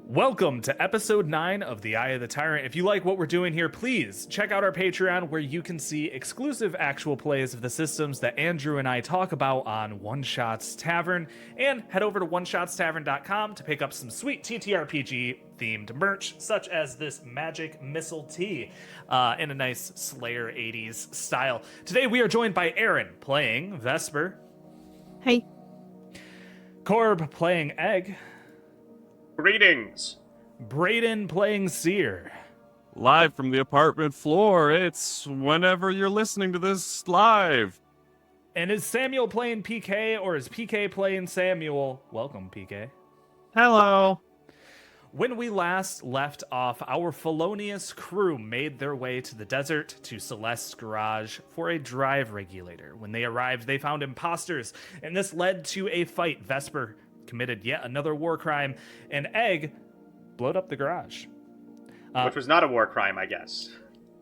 Welcome to episode 9 of The Eye of the Tyrant. If you like what we're doing here, please check out our Patreon where you can see exclusive actual plays of the systems that Andrew and I talk about on One Shots Tavern. And head over to oneshotstavern.com to pick up some sweet TTRPG themed merch, such as this magic missile tee in a nice Slayer 80s style. Today we are joined by Aaron playing Vesper. Hey. Corb playing Egg. Greetings. Brayden playing Seer. Live from the apartment floor. It's whenever you're listening to this live. And is Samuel playing PK or is PK playing Samuel? Welcome, PK. Hello. When we last left off, our Felonious Crew made their way to the desert to Celeste's garage for a drive regulator. When they arrived, they found imposters, and this led to a fight. Vesper committed yet another war crime, and Egg blowed up the garage. Which was not a war crime, I guess.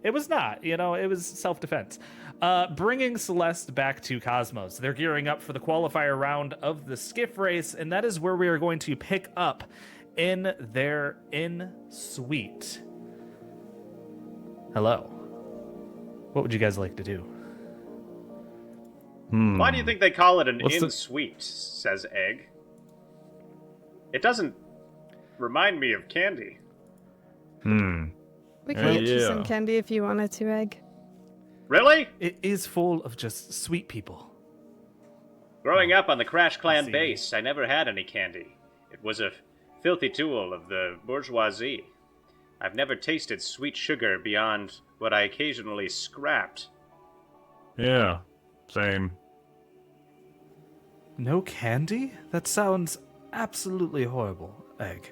It was not, it was self-defense. Bringing Celeste back to Cosmos. They're gearing up for the qualifier round of the skiff race, and that is where we are going to pick up in their in-suite. Hello. What would you guys like to do? Why do you think they call it an What's the- in-suite, says Egg. It doesn't remind me of candy. We can get you some candy if you wanted to, Egg. Really? It is full of just sweet people. Growing up on the Crash Clan see. base, I never had any candy. It was a filthy tool of the bourgeoisie. I've never tasted sweet sugar beyond what I occasionally scrapped. Yeah, same. No candy? That sounds absolutely horrible, Egg.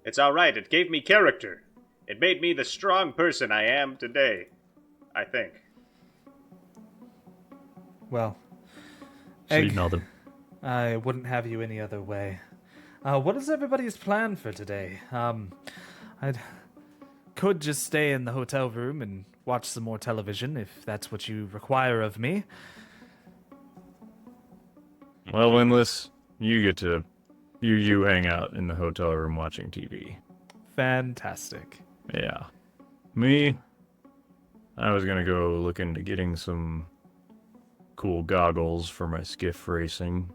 It's alright, it gave me character. It made me the strong person I am today, I think. Well, Sweet Egg, nothing. I wouldn't have you any other way. What is everybody's plan for today? I could just stay in the hotel room and watch some more television if that's what you require of me. Well, Winless, you get to you hang out in the hotel room watching TV. Fantastic. Yeah. Me, I was gonna go look into getting some cool goggles for my skiff racing.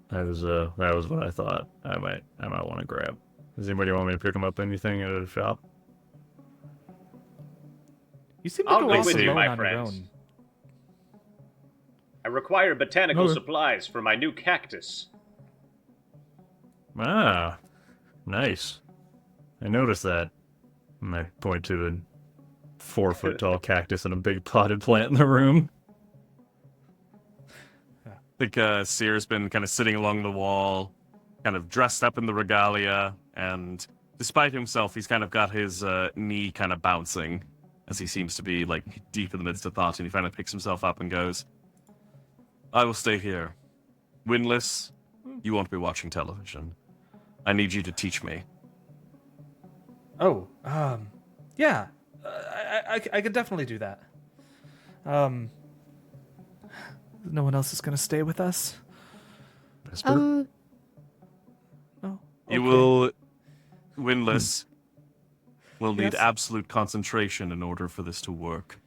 That was what I thought I might want to grab. Does anybody want me to pick them up anything at a shop? You seem to I'll go go off with you, alone my on your friends. own. I require botanical Okay. supplies for my new cactus. Ah, nice. I noticed that. And I point to the 4-foot tall cactus and a big potted plant in the room. I think Seer's been kind of sitting along the wall, kind of dressed up in the regalia, and despite himself, he's kind of got his knee kind of bouncing, as he seems to be, like, deep in the midst of thought, and he finally picks himself up and goes, I will stay here. Winless, you won't be watching television. I need you to teach me. Oh, yeah. I could definitely do that. No one else is gonna stay with us? Vesper? Oh, You okay. will, Winless, will need Yes? absolute concentration in order for this to work.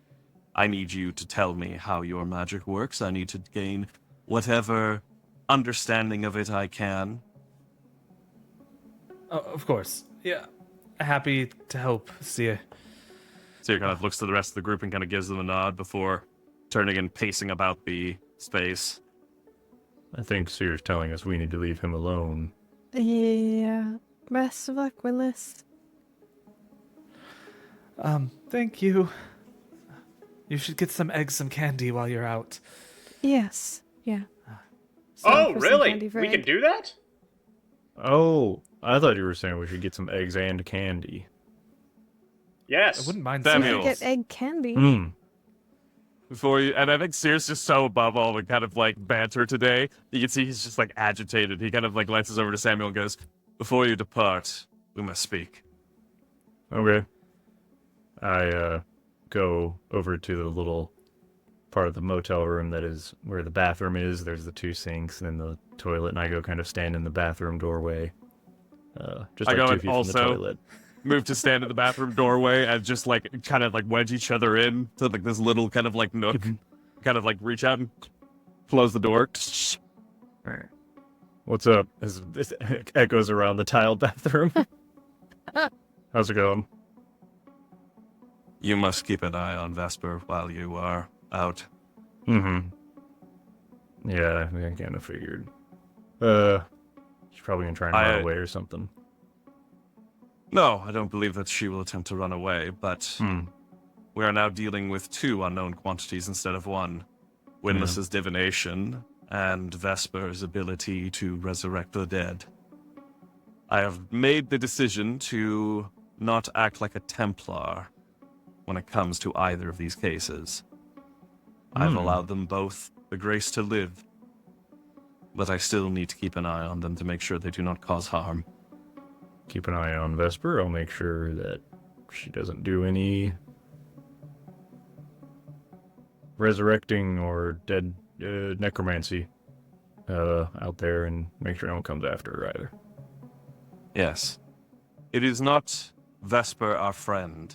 I need you to tell me how your magic works. I need to gain whatever understanding of it I can. Oh, of course. Yeah. Happy to help, Seer. Seer kind of looks to the rest of the group and kind of gives them a nod before turning and pacing about the space. I think Seer's telling us we need to leave him alone. Yeah. Best of luck, Willis. Thank you. You should get some eggs, some candy while you're out. Yes. Yeah. Oh, for some really? candy for We can Egg. do that? Oh, I thought you were saying we should get some eggs and candy. Yes. I wouldn't mind Samuel. some Get eggs. egg candy. Hmm. Before you, and I think Seer's just so above all the kind of like banter today. You can see he's just like agitated. He kind of like glances over to Samuel and goes, "Before you depart, we must speak." Okay. I go over to the little part of the motel room that is where the bathroom is. There's the two sinks and then the toilet, and I go kind of stand in the bathroom doorway just I like go 2 and feet from the also toilet. move to stand in the bathroom doorway and just like kind of like wedge each other in to like this little kind of like nook. Kind of like reach out and close the door. Alright. What's up? This echoes around the tiled bathroom. How's it going? You must keep an eye on Vesper while you are out. Mm-hmm. Yeah, I kind of figured. She's probably gonna try and run away or something. No, I don't believe that she will attempt to run away, but we are now dealing with 2 unknown quantities instead of 1. Windless's divination and Vesper's ability to resurrect the dead. I have made the decision to not act like a Templar when it comes to either of these cases. I've allowed them both the grace to live, but I still need to keep an eye on them to make sure they do not cause harm. Keep an eye on Vesper. I'll make sure that she doesn't do any resurrecting or dead necromancy out there, and make sure no one comes after her either. Yes. It is not Vesper, our friend,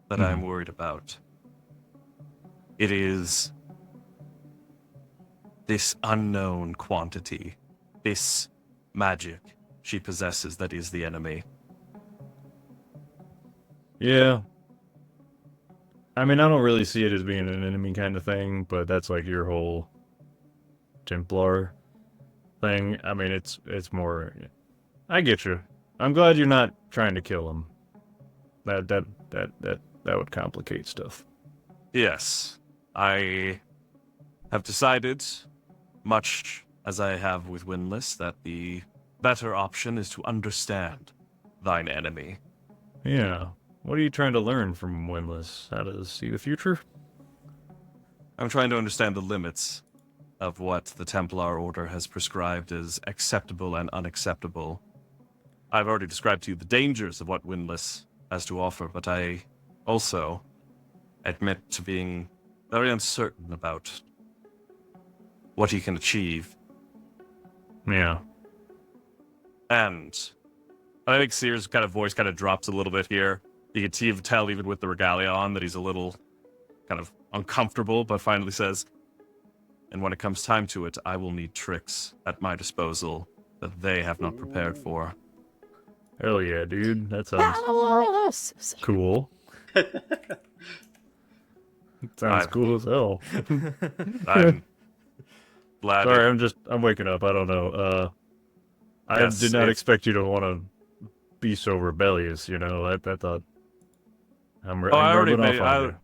that I'm worried about. It is this unknown quantity, this magic she possesses that is the enemy. Yeah. I mean, I don't really see it as being an enemy kind of thing, but that's like your whole Templar thing. I mean, it's more. I get you. I'm glad you're not trying to kill him. That would complicate stuff. Yes. I have decided, much as I have with Windless, that the better option is to understand thine enemy. Yeah. What are you trying to learn from Windless? How to see the future? I'm trying to understand the limits of what the Templar Order has prescribed as acceptable and unacceptable. I've already described to you the dangers of what Windless has to offer, but I also admit to being very uncertain about what he can achieve. Yeah. And I think Seer's kind of voice kind of drops a little bit here. You can tell even with the regalia on that he's a little kind of uncomfortable, but finally says, and when it comes time to it, I will need tricks at my disposal that they have not prepared for. Hell yeah, dude. That sounds cool. Sounds cool as hell. I'm glad. Sorry, I'm waking up. I don't know. I Yes, did not expect you to want to be so rebellious, you know. I thought I'm I rubbing off on you.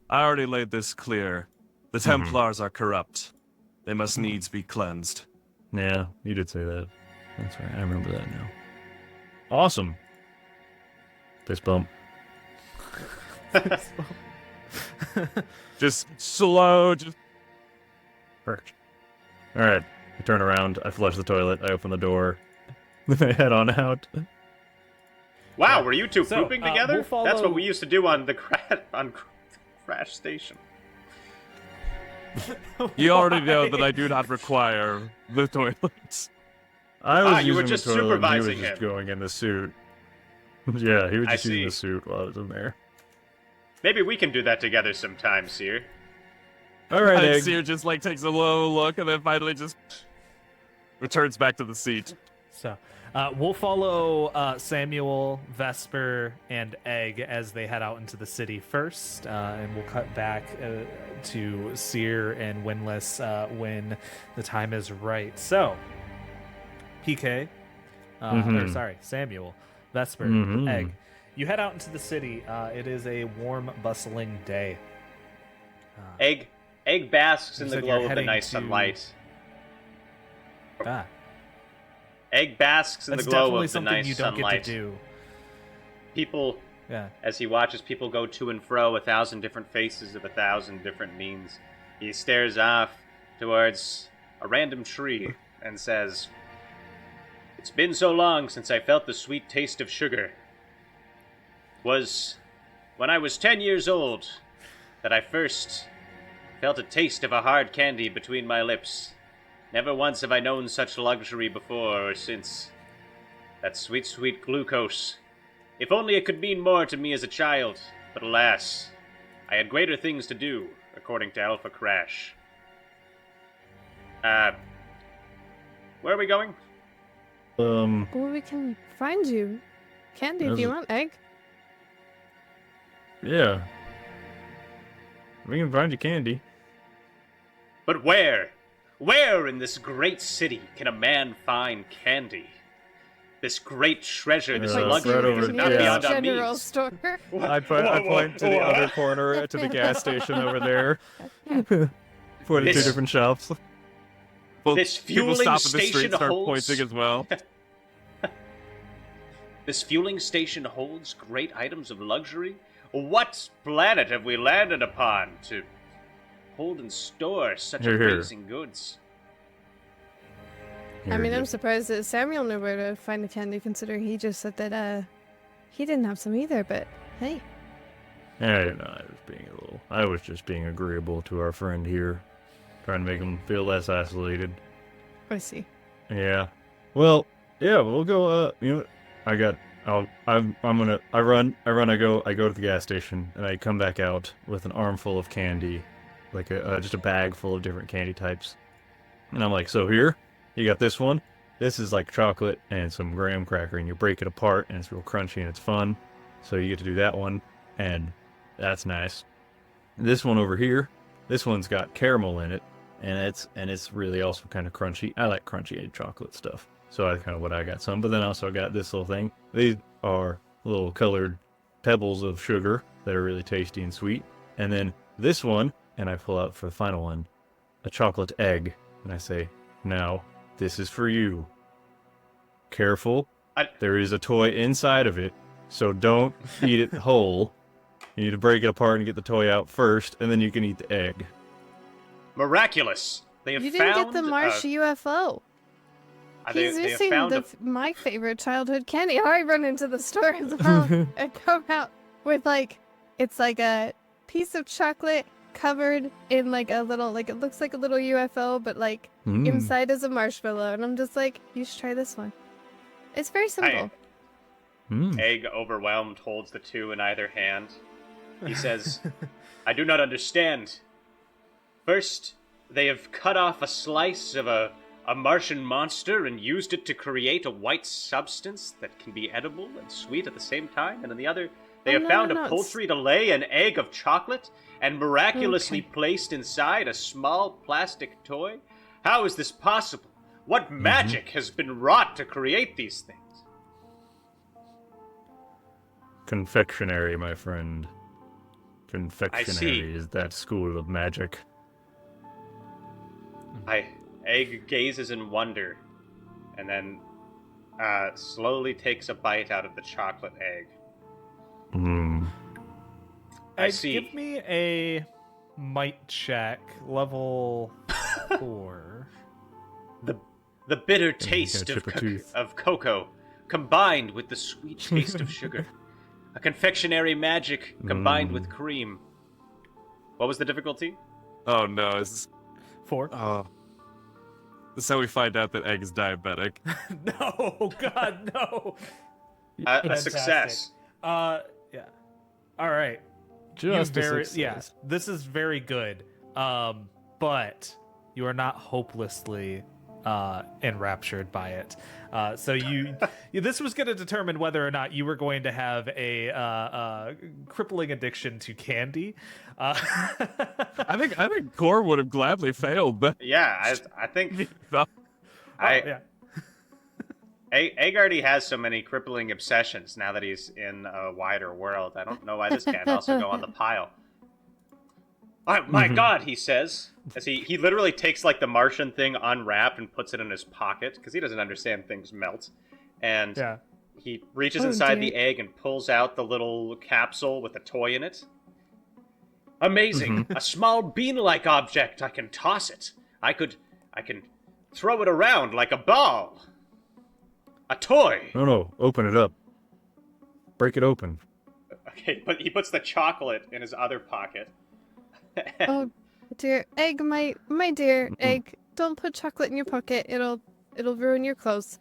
already laid this clear. The Templars are corrupt. They must needs be cleansed. Yeah, you did say that. That's right. I remember that now. Awesome. Fist bump. Just slow, just... Perfect. All right. I turn around. I flush the toilet. I open the door. Then I head on out. Wow, were you two So, pooping together? we'll follow- That's what we used to do on the Crash Station. You already know that I do not require the toilets. I was you were using just the toilet, and he was supervising just him. going in the suit. Yeah, he was I just using see. the suit while I was in there. Maybe we can do that together sometime, Seer. All right, And Egg. Seer just like takes a low look and then finally just returns back to the seat. So, we'll follow Samuel, Vesper, and Egg as they head out into the city first, and we'll cut back to Seer and Windless when the time is right. So, PK, or sorry, Samuel, Vesper, Egg, you head out into the city. It is a warm, bustling day. Egg basks in You the said glow you're of the heading night to- sunlight. Ah, Egg basks in that's the glow definitely of the something night you don't sunlight. get to do. People, Yeah. as he watches people go to and fro, 1,000 different faces of 1,000 different means, he stares off towards a random tree and says, "It's been so long since I felt the sweet taste of sugar. It was when I was 10 years old that I first felt a taste of a hard candy between my lips. Never once have I known such luxury before or since. That sweet, sweet glucose. If only it could mean more to me as a child, but alas, I had greater things to do, according to Alpha Crash. Where are we going? Well, we can find you. Candy, if you want, Egg. Yeah. We can find you candy. But where? Where in this great city can a man find candy? This great treasure, this Right luxury over- is not yeah. beyond our General means. store. I point to the other corner, to the gas station over there. Point at two This- different shops. Well, This people fueling stop at the street station and start holds- pointing as well. This fueling station holds great items of luxury? What planet have we landed upon to hold and store such Here, here. amazing goods? I mean, I'm surprised that Samuel knew where to find the candy, considering he just said that, he didn't have some either, but hey. Yeah, no, I was just being agreeable to our friend here. Trying to make him feel less isolated. I see. Yeah. Well, yeah, we'll go, you know what? I go to the gas station, and I come back out with an armful of candy. Like just a bag full of different candy types. And I'm like, so here, you got this one. This is like chocolate and some graham cracker, and you break it apart, and it's real crunchy and it's fun. So you get to do that one, and that's nice. This one over here, this one's got caramel in it, and it's really also kind of crunchy. I like crunchy chocolate stuff, so that's kind of what I got some. But then I also got this little thing. These are little colored pebbles of sugar that are really tasty and sweet. And then this one, and I pull out for the final one, a chocolate egg, and I say, now, this is for you. Careful, there is a toy inside of it, so don't eat it whole. You need to break it apart and get the toy out first, and then you can eat the egg. Miraculous! They have You didn't found get the Marsh UFO. they He's have missing found my favorite childhood candy. I run into the store as well and come out with it's like a piece of chocolate covered in like a little, it looks like a little UFO, but inside is a marshmallow. And I'm just like, you should try this one. It's very simple. Egg, overwhelmed, holds the two in either hand. He says, I do not understand. First, they have cut off a slice of a Martian monster and used it to create a white substance that can be edible and sweet at the same time. And in the other, they have found a poultry to lay an egg of chocolate and miraculously placed inside a small plastic toy. How is this possible? What magic has been wrought to create these things? Confectionery, my friend. Confectionery is that school of magic. Egg gazes in wonder, and then slowly takes a bite out of the chocolate egg. I see. Give me a might check, level 4. The bitter taste of cocoa, combined with the sweet taste of sugar. A confectionery magic combined with cream. What was the difficulty? Oh no, is 4. this is how we find out that Egg is diabetic. No, God, no. A Fantastic. success. Yeah. All right. Just Yeah, this is very good. But you are not hopelessly enraptured by it. So this was going to determine whether or not you were going to have a crippling addiction to candy. I think Gore would have gladly failed, but Yeah, I think Yeah. Egg already has so many crippling obsessions now that he's in a wider world. I don't know why this can't also go on the pile. My God, he says, as he literally takes the Martian thing unwrapped and puts it in his pocket because he doesn't understand things melt, and he reaches inside the egg and pulls out the little capsule with a toy in it. Amazing! A small bean-like object. I can toss it. I can throw it around like a ball. A toy. No, open it up. Break it open. Okay, but he puts the chocolate in his other pocket. Oh, dear Egg, my dear Egg, don't put chocolate in your pocket. It'll ruin your clothes.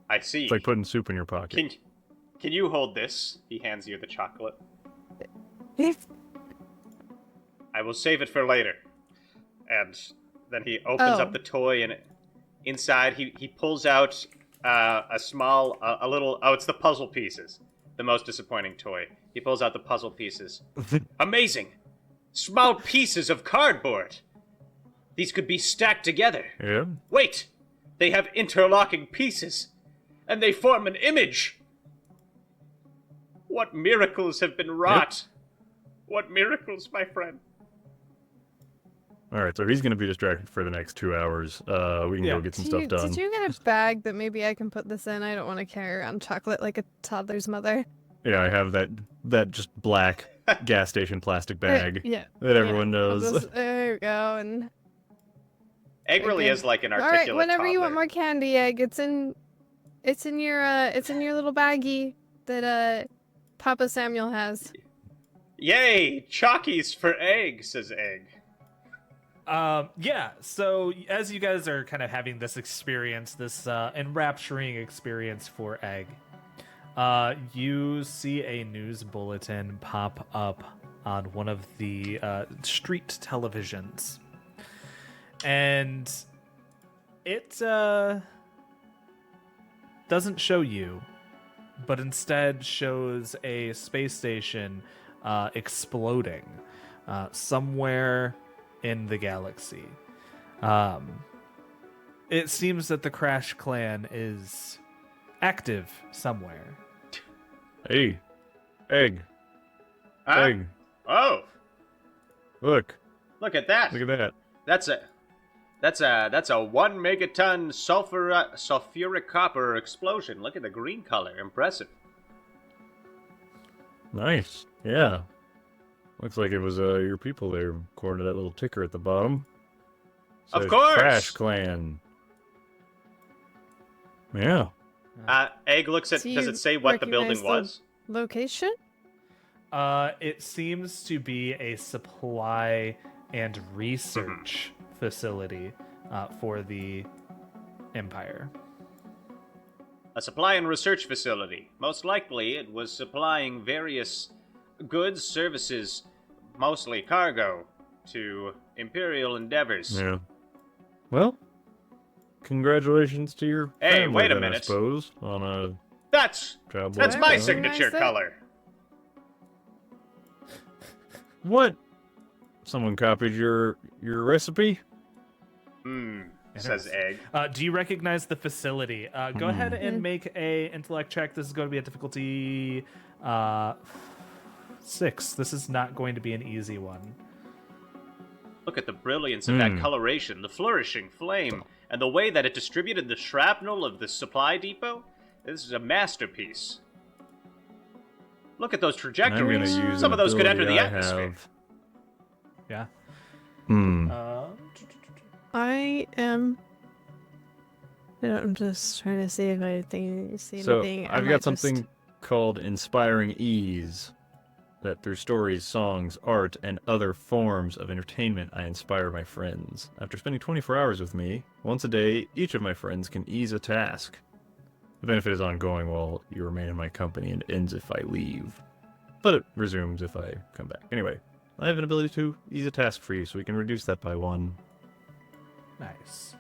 I see. It's like putting soup in your pocket. Can you hold this? He hands you the chocolate. If I will save it for later. And then he opens up the toy, and inside he pulls out a little. Oh, it's the puzzle pieces. The most disappointing toy. He pulls out the puzzle pieces. Amazing! Small pieces of cardboard. These could be stacked together. Yeah. Wait! They have interlocking pieces, and they form an image. What miracles have been wrought? Yep. What miracles, my friend? All right, so he's going to be distracted for the next 2 hours. We can go get some stuff done. Did you get a bag that maybe I can put this in? I don't want to carry around chocolate like a toddler's mother. Yeah, I have that just black gas station plastic bag that everyone knows. There you go. And Egg really is like an articulate All right, whenever toddler. you want more candy, Egg, it's in your little baggie that Papa Samuel has. Yay! Chalkies for Egg, says Egg. Yeah, so as you guys are kind of having this experience, this enrapturing experience for Egg, you see a news bulletin pop up on one of the street televisions. And it doesn't show you, but instead shows a space station exploding somewhere in the galaxy. It seems that the Crash Clan is active somewhere. Hey, Egg. Egg. Oh, Look look at that. at that. That's a 1 megaton sulfuric copper explosion. Look at the green color. Impressive. Nice. Yeah. Looks like it was your people there, according to that little ticker at the bottom. Of Says course. Crash Clan. Yeah. Egg looks at. Do Does you it say what the building recognize the was? Location? It seems to be a supply and research facility for the Empire. A supply and research facility. Most likely, it was supplying various goods, services, mostly cargo, to Imperial endeavors. Yeah. Well, congratulations to your Hey, family wait a then, I minute. suppose, on a That's travel. my Very signature nice. color. What? Someone copied your recipe? Says Egg. Do you recognize the facility? Go ahead and make a intellect check. This is going to be a difficulty 6. This is not going to be an easy one. Look at the brilliance of that coloration, the flourishing flame, and the way that it distributed the shrapnel of the supply depot. This is a masterpiece. Look at those I'm trajectories. gonna use Some of those could enter ability the I atmosphere. have. Yeah. I'm just trying to see if I see So anything. I've got something called Inspiring Ease. That through stories, songs, art, and other forms of entertainment, I inspire my friends. After spending 24 hours with me, once a day, each of my friends can ease a task. The benefit is ongoing while you remain in my company and ends if I leave. But it resumes if I come back. Anyway, I have an ability to ease a task for you, so we can reduce that by 1. Nice.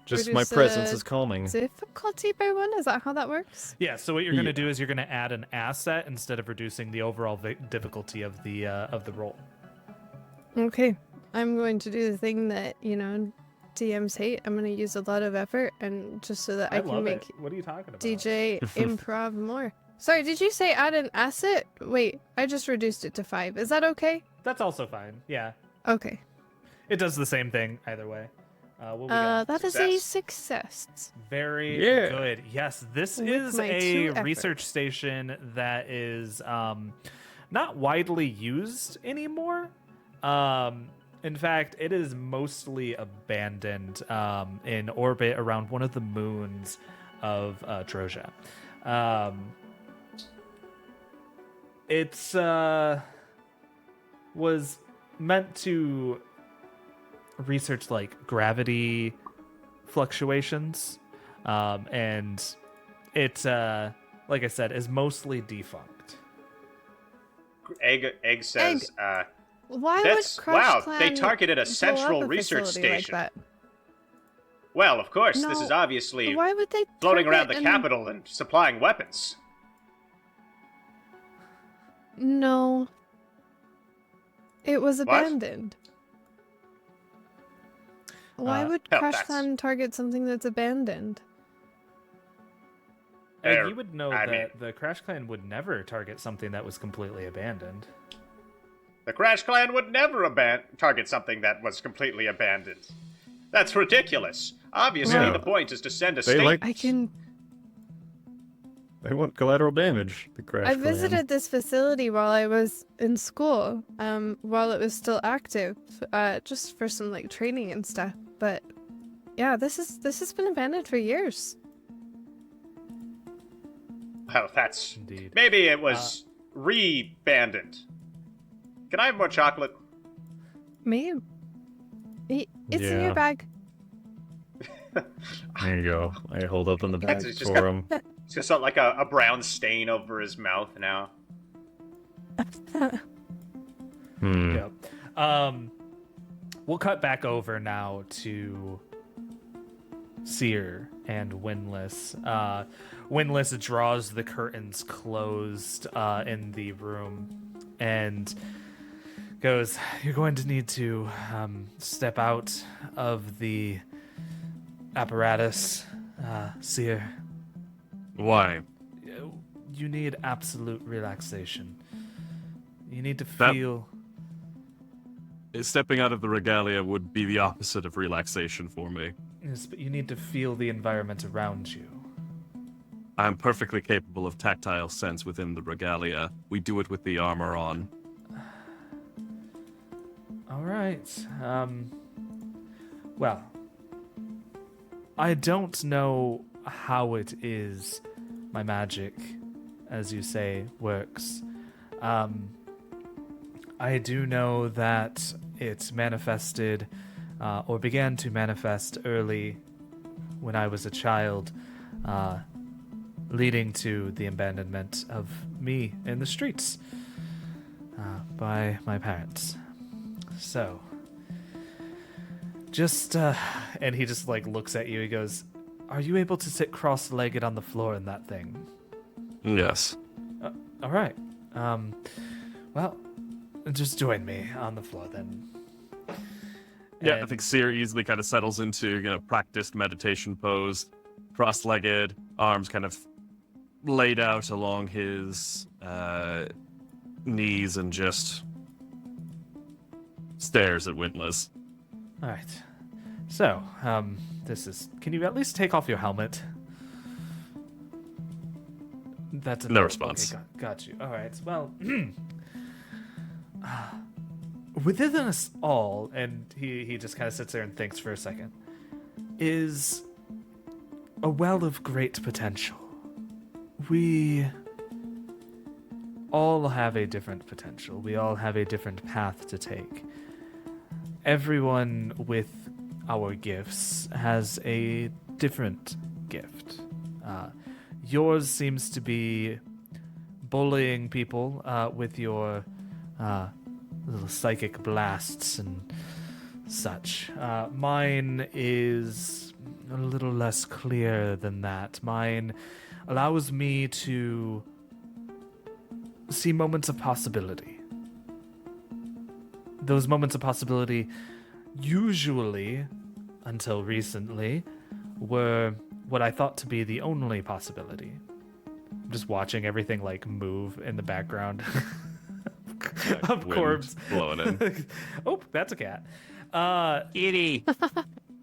Just Reduce my presence the is calming. difficulty by 1? Is that how that works? Yeah, so what you're going to Yeah. do is you're going to add an asset instead of reducing the overall difficulty of the roll. Okay. I'm going to do the thing that, DMs hate. I'm going to use a lot of effort and just so that I can love make it. What are you talking about? DJ improv more. Sorry, did you say add an asset? Wait, I just reduced it to 5. Is that okay? That's also fine. Yeah. Okay. It does the same thing either way. What we got? That is a success. Very Yeah. good. Yes, this With is my a 2 effort. research station that is not widely used anymore. In fact, it is mostly abandoned in orbit around one of the moons of Troja. It's was meant to research like gravity fluctuations and it, like I said, is mostly defunct. Egg says, Why That's- would Crush wow, Clan they targeted a blow central up a research facility like station. that? well, of course, this No, is obviously Why would they floating around target the capital and supplying weapons. No. It was What? abandoned. Why would hell, Crush that's- Clan target something that's abandoned? There- You would know I that mean- the Crash Clan would never target something that was completely abandoned. The Crash Clan would never target something that was completely abandoned. That's ridiculous. Obviously, Yeah. the point is to send a They state. like- I can. They want collateral damage. The Crash I Clan. visited this facility while I was in school, while it was still active, just for some like training and stuff. But yeah, this has been abandoned for years. Well, that's... Indeed. Maybe it was re-banded. Can I have more chocolate? Me? It's in Yeah. your bag. There you go. I hold up in the bag It's just for him. It's just like a brown stain over his mouth now. Yep. We'll cut back over now to Seer and Windless. Windless draws the curtains closed in the room and goes, "You're going to need to step out of the apparatus, Seer. Why? You need absolute relaxation. You need to That- feel." Stepping out of the regalia would be the opposite of relaxation for me. Yes, but you need to feel the environment around you. I'm perfectly capable of tactile sense within the regalia. We do it with the armor on. All right. Well, I don't know how it is my magic, as you say, works. I do know that it manifested, or began to manifest early when I was a child, leading to the abandonment of me in the streets by my parents. So, just, and he just, like, looks at you. He goes, "Are you able to sit cross-legged on the floor in that thing?" Yes. All right. Well, just join me on the floor, then. Yeah, I And- think Seer easily kind of settles into practiced meditation pose, cross-legged, arms kind of laid out along his knees, and just stares at Windless. All right. So, this is... Can you at least take off your helmet? That's No response. Okay, got you. All right. Well, within us all, and he just kind of sits there and thinks for a second, is a well of great potential. We all have a different potential. We all have a different path to take. Everyone with our gifts has a different gift. Yours seems to be bullying people with your little psychic blasts and such. Mine is a little less clear than that. Mine allows me to see moments of possibility. Those moments of possibility, usually, until recently, were what I thought to be the only possibility. I'm just watching everything like move in the background. Of Wind course. blowing in. Oh, that's a cat. Kitty.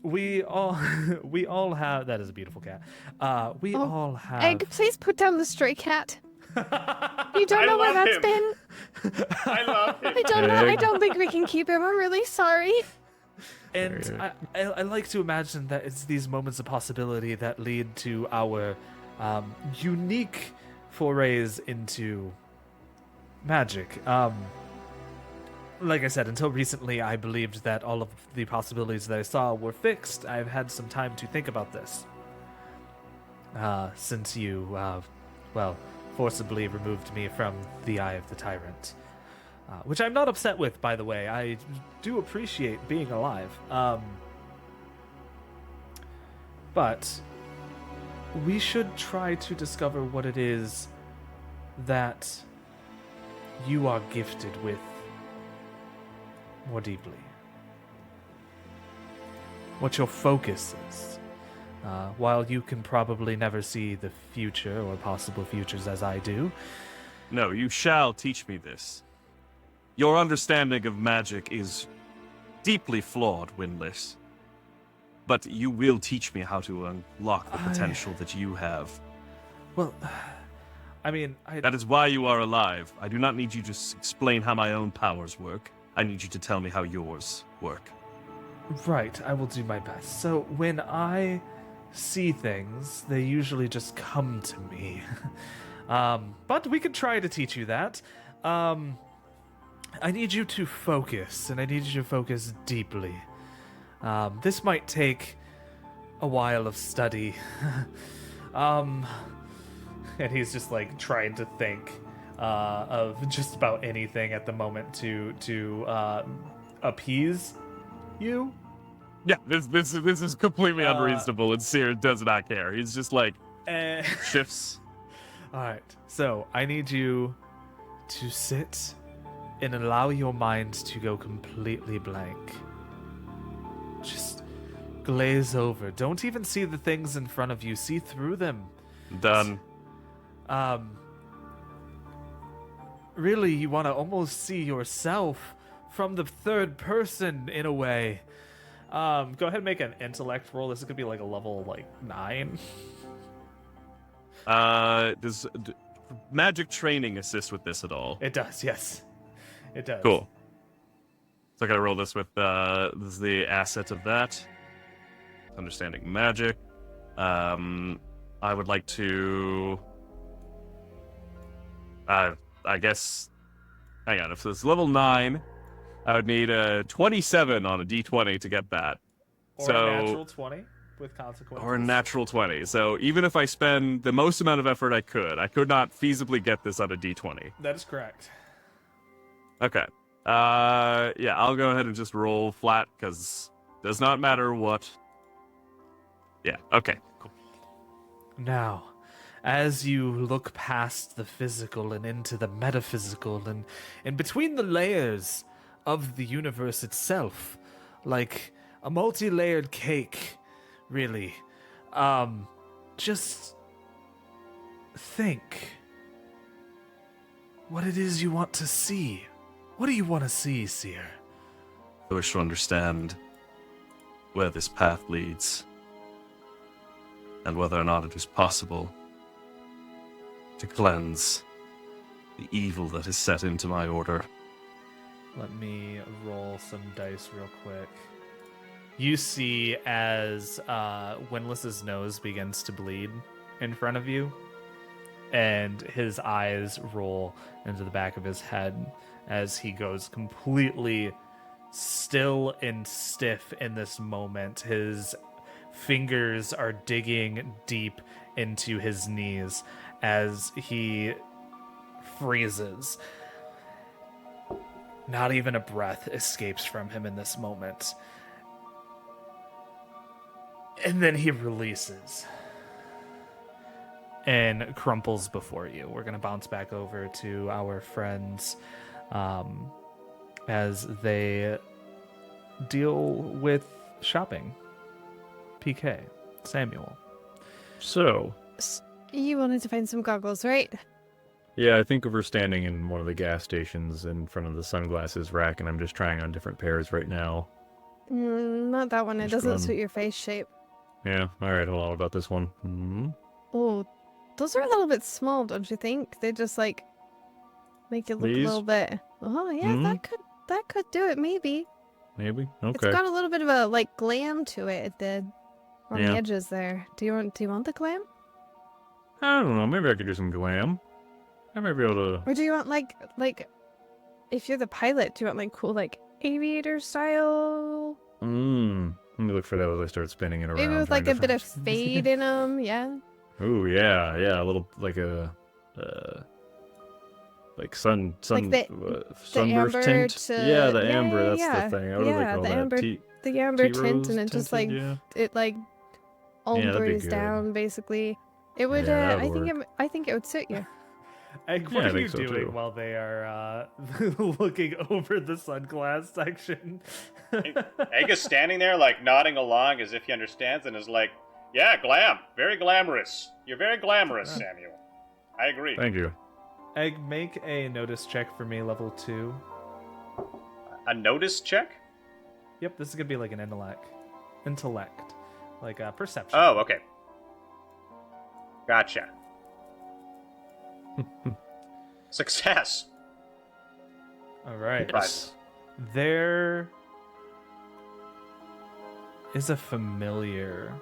We all have, that is a beautiful cat. We Oh, all have. Egg, please put down the stray cat. You don't know where love that's him. been? I love him. I don't know. I Egg. don't think we can keep him. I'm really sorry. And I like to imagine that it's these moments of possibility that lead to our unique forays into magic. Like I said, until recently, I believed that all of the possibilities that I saw were fixed. I've had some time to think about this. since you, well, forcibly removed me from the Eye of the Tyrant. Which I'm not upset with, by the way. I do appreciate being alive. But we should try to discover what it is that you are gifted with more deeply. What your focus is. While you can probably never see the future or possible futures as I do. No, you shall teach me this. Your understanding of magic is deeply flawed, Windless. But you will teach me how to unlock the potential that you have. Well, I mean, That is why you are alive. I do not need you to explain how my own powers work. I need you to tell me how yours work. Right, I will do my best. So when I see things, they usually just come to me. But we could try to teach you that. I need you to focus, and I need you to focus deeply. This might take a while of study. And he's just like trying to think of just about anything at the moment to appease you. Yeah, this is completely unreasonable, and Seer does not care. He's just like shifts. All right, so I need you to sit and allow your mind to go completely blank. Just glaze over. Don't even see the things in front of you. See through them. Done. Really, you want to almost see yourself from the third person in a way. Go ahead and make an intellect roll. This is gonna be like a level 9. Does magic training assist with this at all? It does, yes. It does. Cool. So I gotta roll this with this is the asset of that. Understanding magic. I would like to I guess hang on, if it's level 9, I would need a 27 on a D20 to get that. Or a natural 20 with consequences. Or a natural 20. So even if I spend the most amount of effort I could not feasibly get this on a D20. That is correct. Okay. Yeah, I'll go ahead and just roll flat, because does not matter what. Yeah, okay, cool. Now, as you look past the physical and into the metaphysical and between the layers of the universe itself, like a multi-layered cake, really, just think what it is you want to see. What do you want to see, Seer? I wish to understand where this path leads, and whether or not it is possible to cleanse the evil that is set into my order. Let me roll some dice real quick. You see as Windless's nose begins to bleed in front of you, and his eyes roll into the back of his head as he goes completely still and stiff in this moment. His fingers are digging deep into his knees as he freezes. Not even a breath escapes from him in this moment. And then he releases and crumples before you. We're going to bounce back over to our friends as they deal with shopping. PK, Samuel. So, You wanted to find some goggles, right? yeah, I think we're standing in one of the gas stations in front of the sunglasses rack, and I'm just trying on different pairs right now. Not that one. It Which doesn't one? suit your face shape. Yeah, alright, hold on, what about this one? Hmm? Oh, those are a little bit small, don't you think? They just make it look These? a little bit. Oh yeah, Mhm. that could do it maybe. Maybe? It's Okay. got a little bit of a glam to it. It did on Yeah. the edges there. Do you want the glam, I don't know, maybe I could do some glam. I might be able to... or do you want like if you're the pilot, do you want cool aviator style? Let me look for that as I start spinning it around. Maybe with trying a to bit of find- fade in them. Yeah. Ooh, yeah, a little like sunburst amber tint. to Yeah, the yeah, amber. yeah, That's yeah. the thing. What do they Yeah, call the that? amber, Tea the amber tea tint, and rose it just tinted, like yeah. it like Yeah, that'd be ombres good. down basically. It would. Yeah, that I would think work. I think it would suit you. Egg, Yeah, what I are think you so, doing too. while they are looking over the sunglass section? Egg is standing there, like, nodding along as if he understands and is like, yeah, glam. Very glamorous. You're very glamorous, Samuel. I agree. Thank you. Egg, make a notice check for me, level 2. A notice check? Yep, this is gonna be like an intellect, like a perception. Oh, okay. Gotcha. Success. All right. Yes. There is a familiar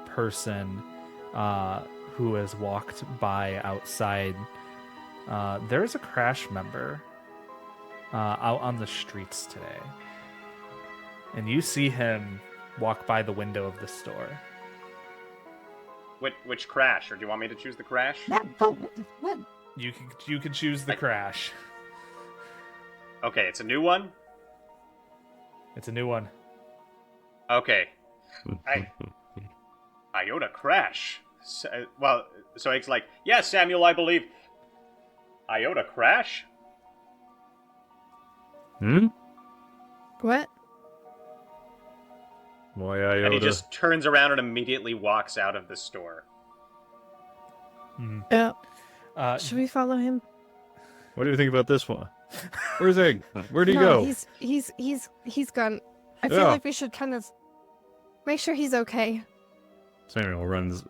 person who has walked by outside. There is a Crash member out on the streets today. And you see him walk by the window of the store. Which Crash? Or do you want me to choose the Crash? You can choose the Crash. Okay, it's a new one? It's a new one. Okay. Iota Crash. So it's like, yes, Samuel, I believe. Iota Crash? Hmm? What? Why Iota? And he just turns around and immediately walks out of the store. Yeah. Uh, Should we follow him? What do you think about this one? Where's Egg? Where'd he No, go? he's gone. I feel Yeah. like we should kind of make sure he's okay. Samuel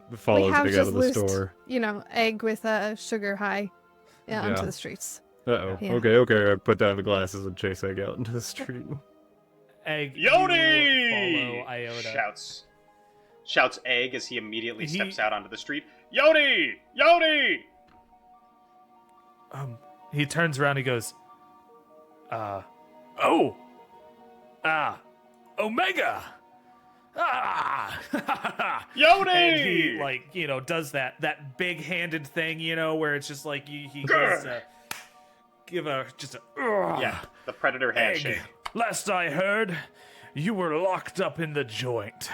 We follows have Egg out just of the loosed, store. Egg with a sugar high onto Yeah. the streets. Uh-oh. Yeah. Okay. I put down the glasses and chase Egg out into the street. Egg, Yodi! you follow Iota. Shouts Egg as he immediately steps out onto the street. Yodi! Yodi! He turns around. He goes, Omega. Yodi! And he does that big-handed thing, where it's just like he goes give a Yeah, the Predator handshake. Egg. Last I heard, you were locked up in the joint.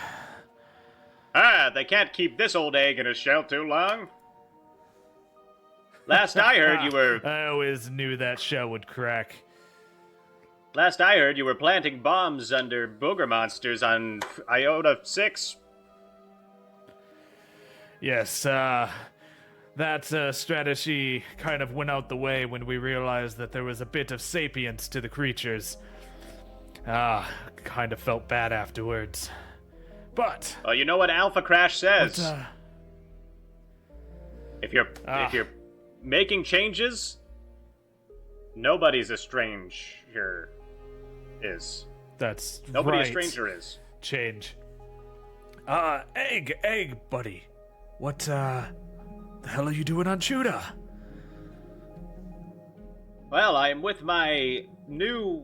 They can't keep this old egg in a shell too long. Last I heard, you were. I always knew that shell would crack. Last I heard, you were planting bombs under booger monsters on Iota 6. Yes, that strategy kind of went out the way when we realized that there was a bit of sapience to the creatures. Kind of felt bad afterwards. But Well, you know what Alpha Crash says. If you're making changes, nobody's a stranger is. that's Nobody right. a stranger is. Change. Egg, buddy. What the hell are you doing on Judah? Well, I am with my new.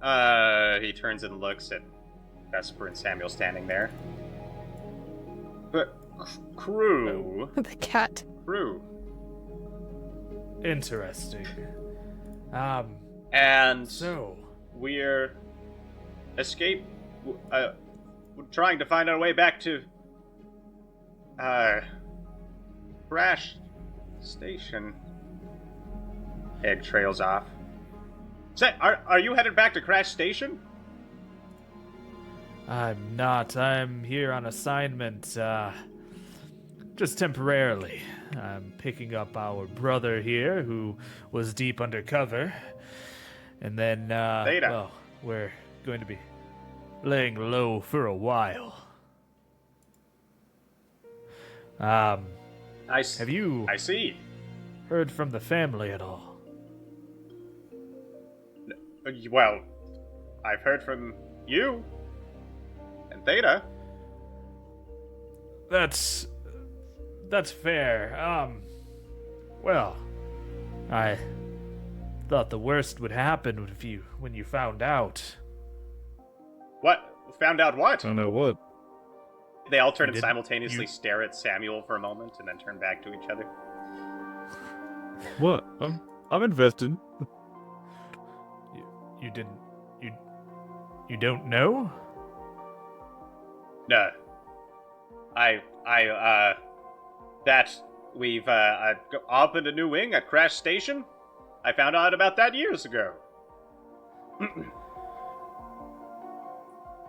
He turns and looks at Vesper and Samuel standing there. But crew. The cat. Crew. Interesting. And So we're we're trying to find our way back to Crash Station. Egg trails off. Are you headed back to Crash Station? I'm not. I'm here on assignment, just temporarily. I'm picking up our brother here, who was deep undercover. And then, Theta. well, we're going to be laying low for a while. Have you I see. heard from the family at all? Well, I've heard from you and Theta. That's fair. Well, I thought the worst would happen when you found out. What? Found out what? I don't know what. They all turn and did- simultaneously you- stare at Samuel for a moment and then turn back to each other. What? I'm invested. You didn't. You don't know? No. That we've opened a new wing at Crash Station. I found out about that years ago.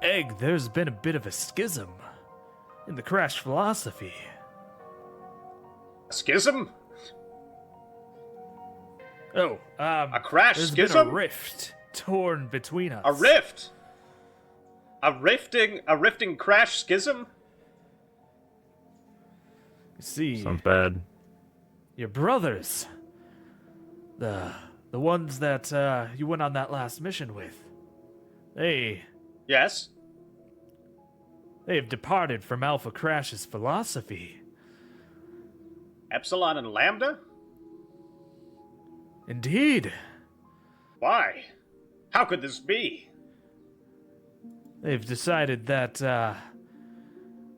Egg, there's been a bit of a schism in the Crash philosophy. A schism? Oh, A Crash there's schism? been a rift torn between us. A rift? A rifting Crash schism? You see, Sounds bad. your brothers, the ones that you went on that last mission with, Yes? they've departed from Alpha Crash's philosophy. Epsilon and Lambda? Indeed, Why? How could this be? they've decided that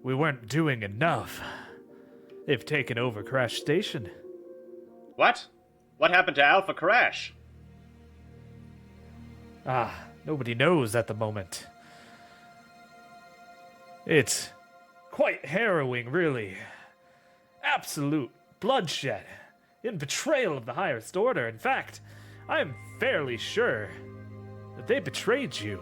we weren't doing enough. They've taken over Crash Station. What? What happened to Alpha Crash? Nobody knows at the moment. It's quite harrowing, really. Absolute bloodshed in betrayal of the highest order. In fact, I am fairly sure that they betrayed you.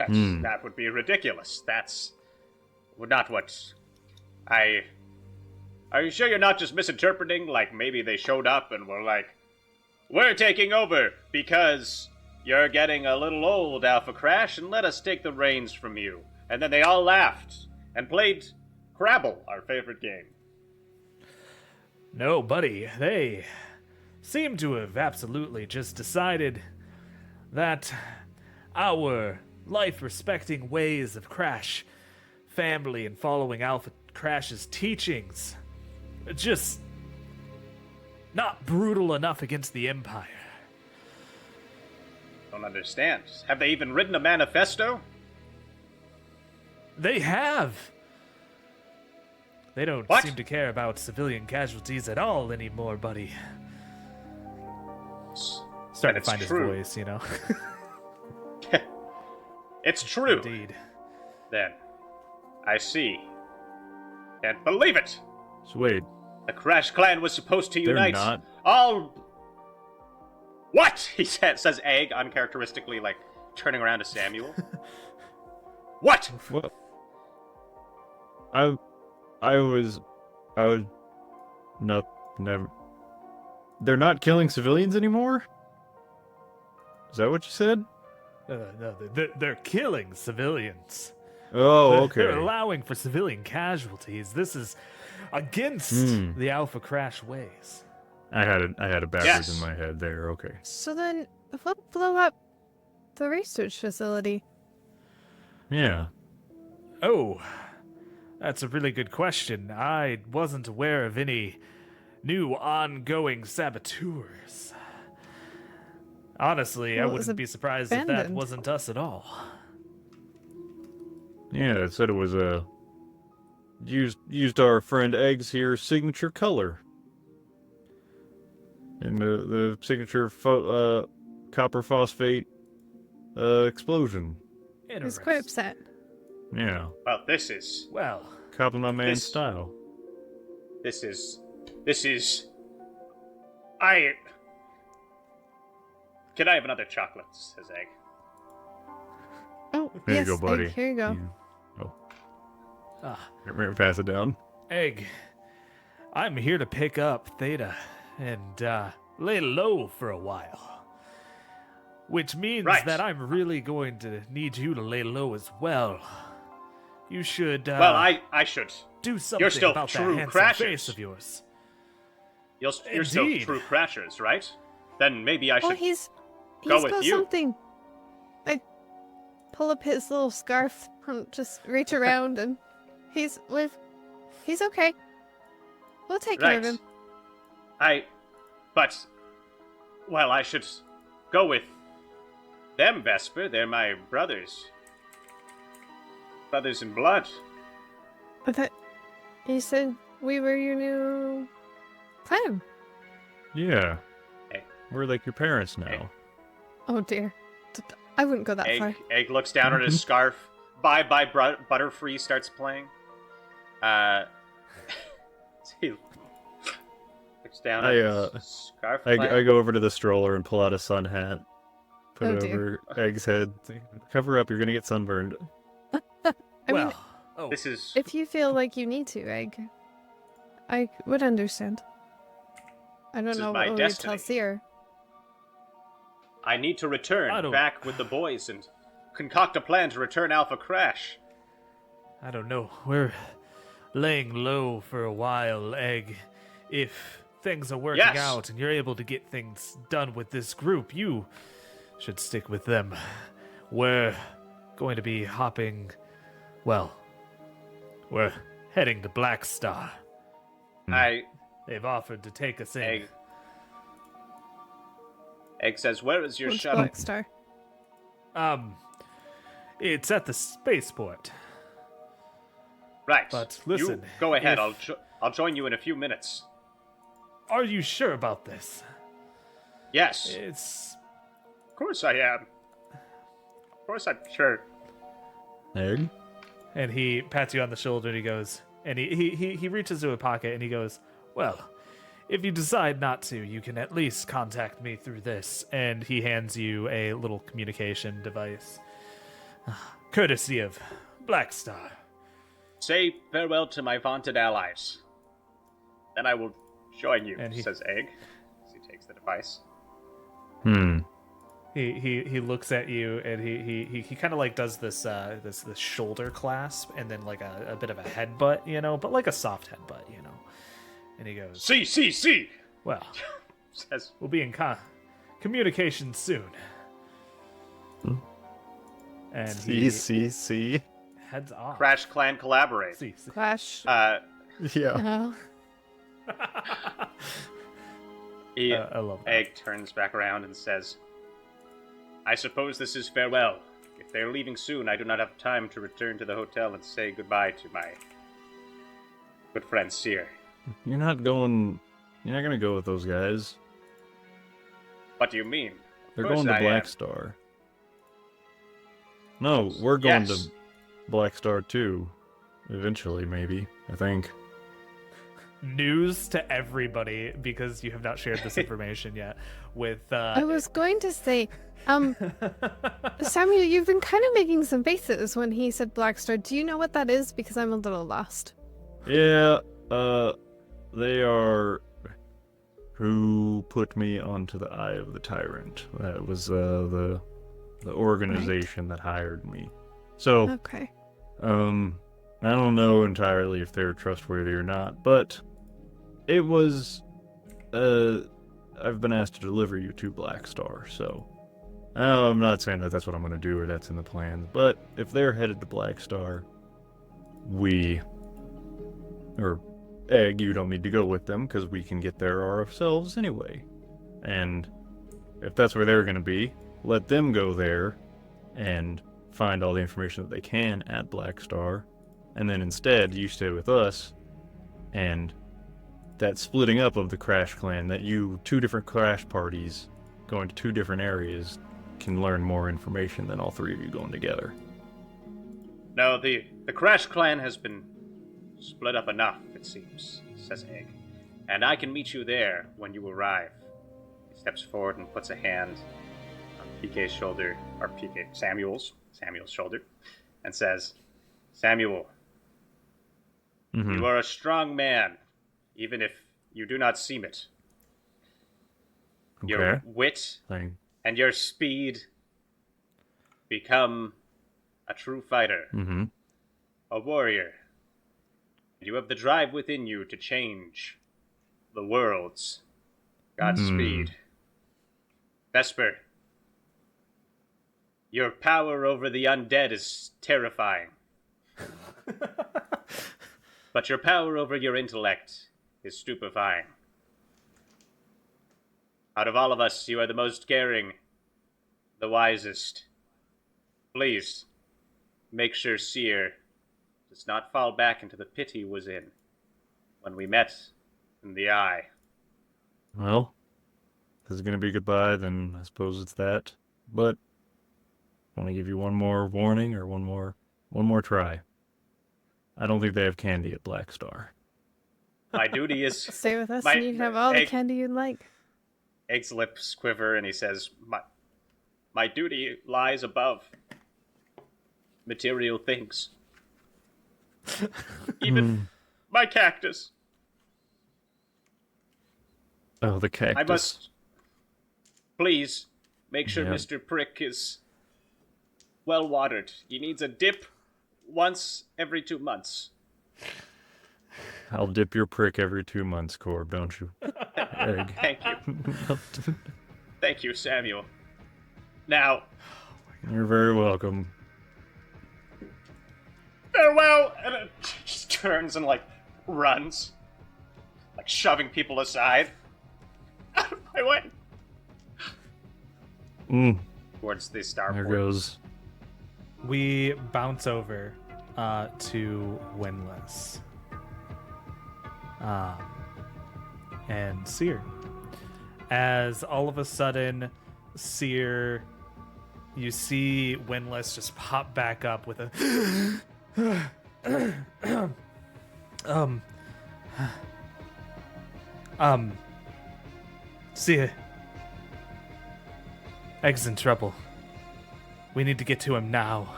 That would be ridiculous. That's not what I... Are you sure you're not just misinterpreting? Like, maybe they showed up and were like, we're taking over because you're getting a little old, Alpha Crash, and let us take the reins from you. And then they all laughed and played Crabble, our favorite game. No, buddy, they seem to have absolutely just decided that our life-respecting ways of Crash family and following Alpha Crash's teachings are just not brutal enough against the Empire. Don't understand. Have they even written a manifesto? They have! They don't What? seem to care about civilian casualties at all anymore, buddy. Starting it's to find true. his voice, you know. It's true. Indeed. Then, I see. Can't believe it! So wait, The Crash Clan was supposed to they're unite not. all... What? He says Egg, uncharacteristically, like, turning around to Samuel. What? What? I was not never. They're not killing civilians anymore. Is that what you said? No, they're killing civilians. Oh, They're okay. allowing for civilian casualties. This is against the Alpha Crash ways. I had it backwards Yes. in my head there. Okay. So then, what blew up the research facility? Yeah. Oh, that's a really good question. I wasn't aware of any new ongoing saboteurs. Honestly, I Well, it was wouldn't be surprised if that abandoned. wasn't us at all. Yeah, it said it was a used our friend Egg's here signature color. And the signature copper phosphate explosion. He was quite Interesting. upset. Yeah. Well, this is... Well, Copy my man's This- style. This is... I... Can I have another chocolate, says Egg. Oh, There yes, you go, buddy. Here you go. Here, pass it down. Egg, I'm here to pick up Theta and lay low for a while. Which means Right. that I'm really going to need you to lay low as well. You should Well, I should. do something still about that true handsome crashers. face of yours. You're still Indeed. true crashers, right? Then maybe I Oh, should... he's go with got you. something. I pull up his little scarf, just reach around, and he's okay. We'll take care of him. But... Well, I should go with them, Vesper. They're my brothers. brothers in blood. But that... You said we were your new... clan. Yeah. Hey. We're like your parents now. Hey. Oh dear. I wouldn't go that far. Egg looks down at his scarf. Bye Bye Butterfree starts playing. He looks down at his scarf. I go over to the stroller and pull out a sun hat. Put Oh, it dear. over Egg's head. Cover up, you're gonna get sunburned. I mean, This is if you feel like you need to, Egg, I would understand. I don't This is know my what we would destiny. tell Seer. I need to I return don't- back with the boys and concoct a plan to return Alpha Crash. I don't know. We're laying low for a while, Egg. If things are working Yes. out and you're able to get things done with this group, you should stick with them. We're going to be hopping. Well, we're heading to Black Star. They've offered to take us in. Egg says, "Where is your What's shuttle?" Black Star? It's at the spaceport. Right. But listen, you go ahead. if- I'll join you in a few minutes. Are you sure about this? Yes. It's Of course I am. Of course I'm sure. Egg? And he pats you on the shoulder and he goes, and he reaches into a pocket and he goes, well, if you decide not to, you can at least contact me through this. And he hands you a little communication device. Courtesy of Black Star. Say farewell to my vaunted allies. Then I will join you, And he- says Egg, as he takes the device. He looks at you and he kind of like does this this shoulder clasp and then like a bit of a headbutt, you know, but like a soft headbutt, you know. And he goes, See! well, Says, we'll be in communication soon. And he See? heads off. Crash Clan collaborate. See. Clash. Yeah. He, I love that. Egg turns back around and says, I suppose this is farewell. If they're leaving soon, I do not have time to return to the hotel and say goodbye to my good friend Seer. You're not gonna go with those guys. What do you mean? They're Of course going to I Black am. Star. No, we're going Yes. to Black Star too. Eventually, maybe. I think. News to everybody because you have not shared this information yet with I was going to say, Samuel, you've been kind of making some faces when he said Black Star. Do you know what that is? Because I'm a little lost. Yeah, they are who put me onto the Eye of the Tyrant. That was the organization that hired me. So, Okay. I don't know entirely if they're trustworthy or not, but it was, I've been asked to deliver you to Black Star, so I'm not saying that that's what I'm going to do or that's in the plans, but if they're headed to Black Star, or Egg, you don't need to go with them because we can get there ourselves anyway. And if that's where they're going to be, let them go there and find all the information that they can at Black Star. And then instead, you stay with us, and that splitting up of the Crash Clan, that two different Crash parties going to two different areas can learn more information than all three of you going together. No, the Crash Clan has been split up enough, it seems, says Egg. And I can meet you there when you arrive. He steps forward and puts a hand on PK's shoulder, or Samuel's shoulder, and says, Samuel, you are a strong man, even if you do not seem it. Your Okay. wit Thing. and your speed become a true fighter, Mm-hmm. a warrior. You have the drive within you to change the worlds. Godspeed. Vesper, your power over the undead is terrifying. But your power over your intellect is stupefying. Out of all of us, you are the most caring, the wisest. Please, make sure Seer does not fall back into the pit he was in when we met in the eye. Well, if this is gonna be goodbye, then I suppose it's that. But I want to give you one more warning or one more try. I don't think they have candy at Black Star. My duty is... Stay with us My- and you can have all the Egg- candy you'd like. Egg's lips quiver and he says, My duty lies above material things. Even my cactus. Oh, the cactus. I must... Please, make sure Yeah. Mr. Prick is well watered. He needs a dip once every 2 months. I'll dip your prick every 2 months, Corb, don't you? Egg. Thank you. Thank you, Samuel. Now, You're very welcome. farewell! And it just turns and, runs. Shoving people aside. Out of my way! Towards the There starport. goes. We bounce over to Winless. And Seer. As all of a sudden, Seer, you see Winless just pop back up with a Seer. Egg's in trouble. We need to get to him now.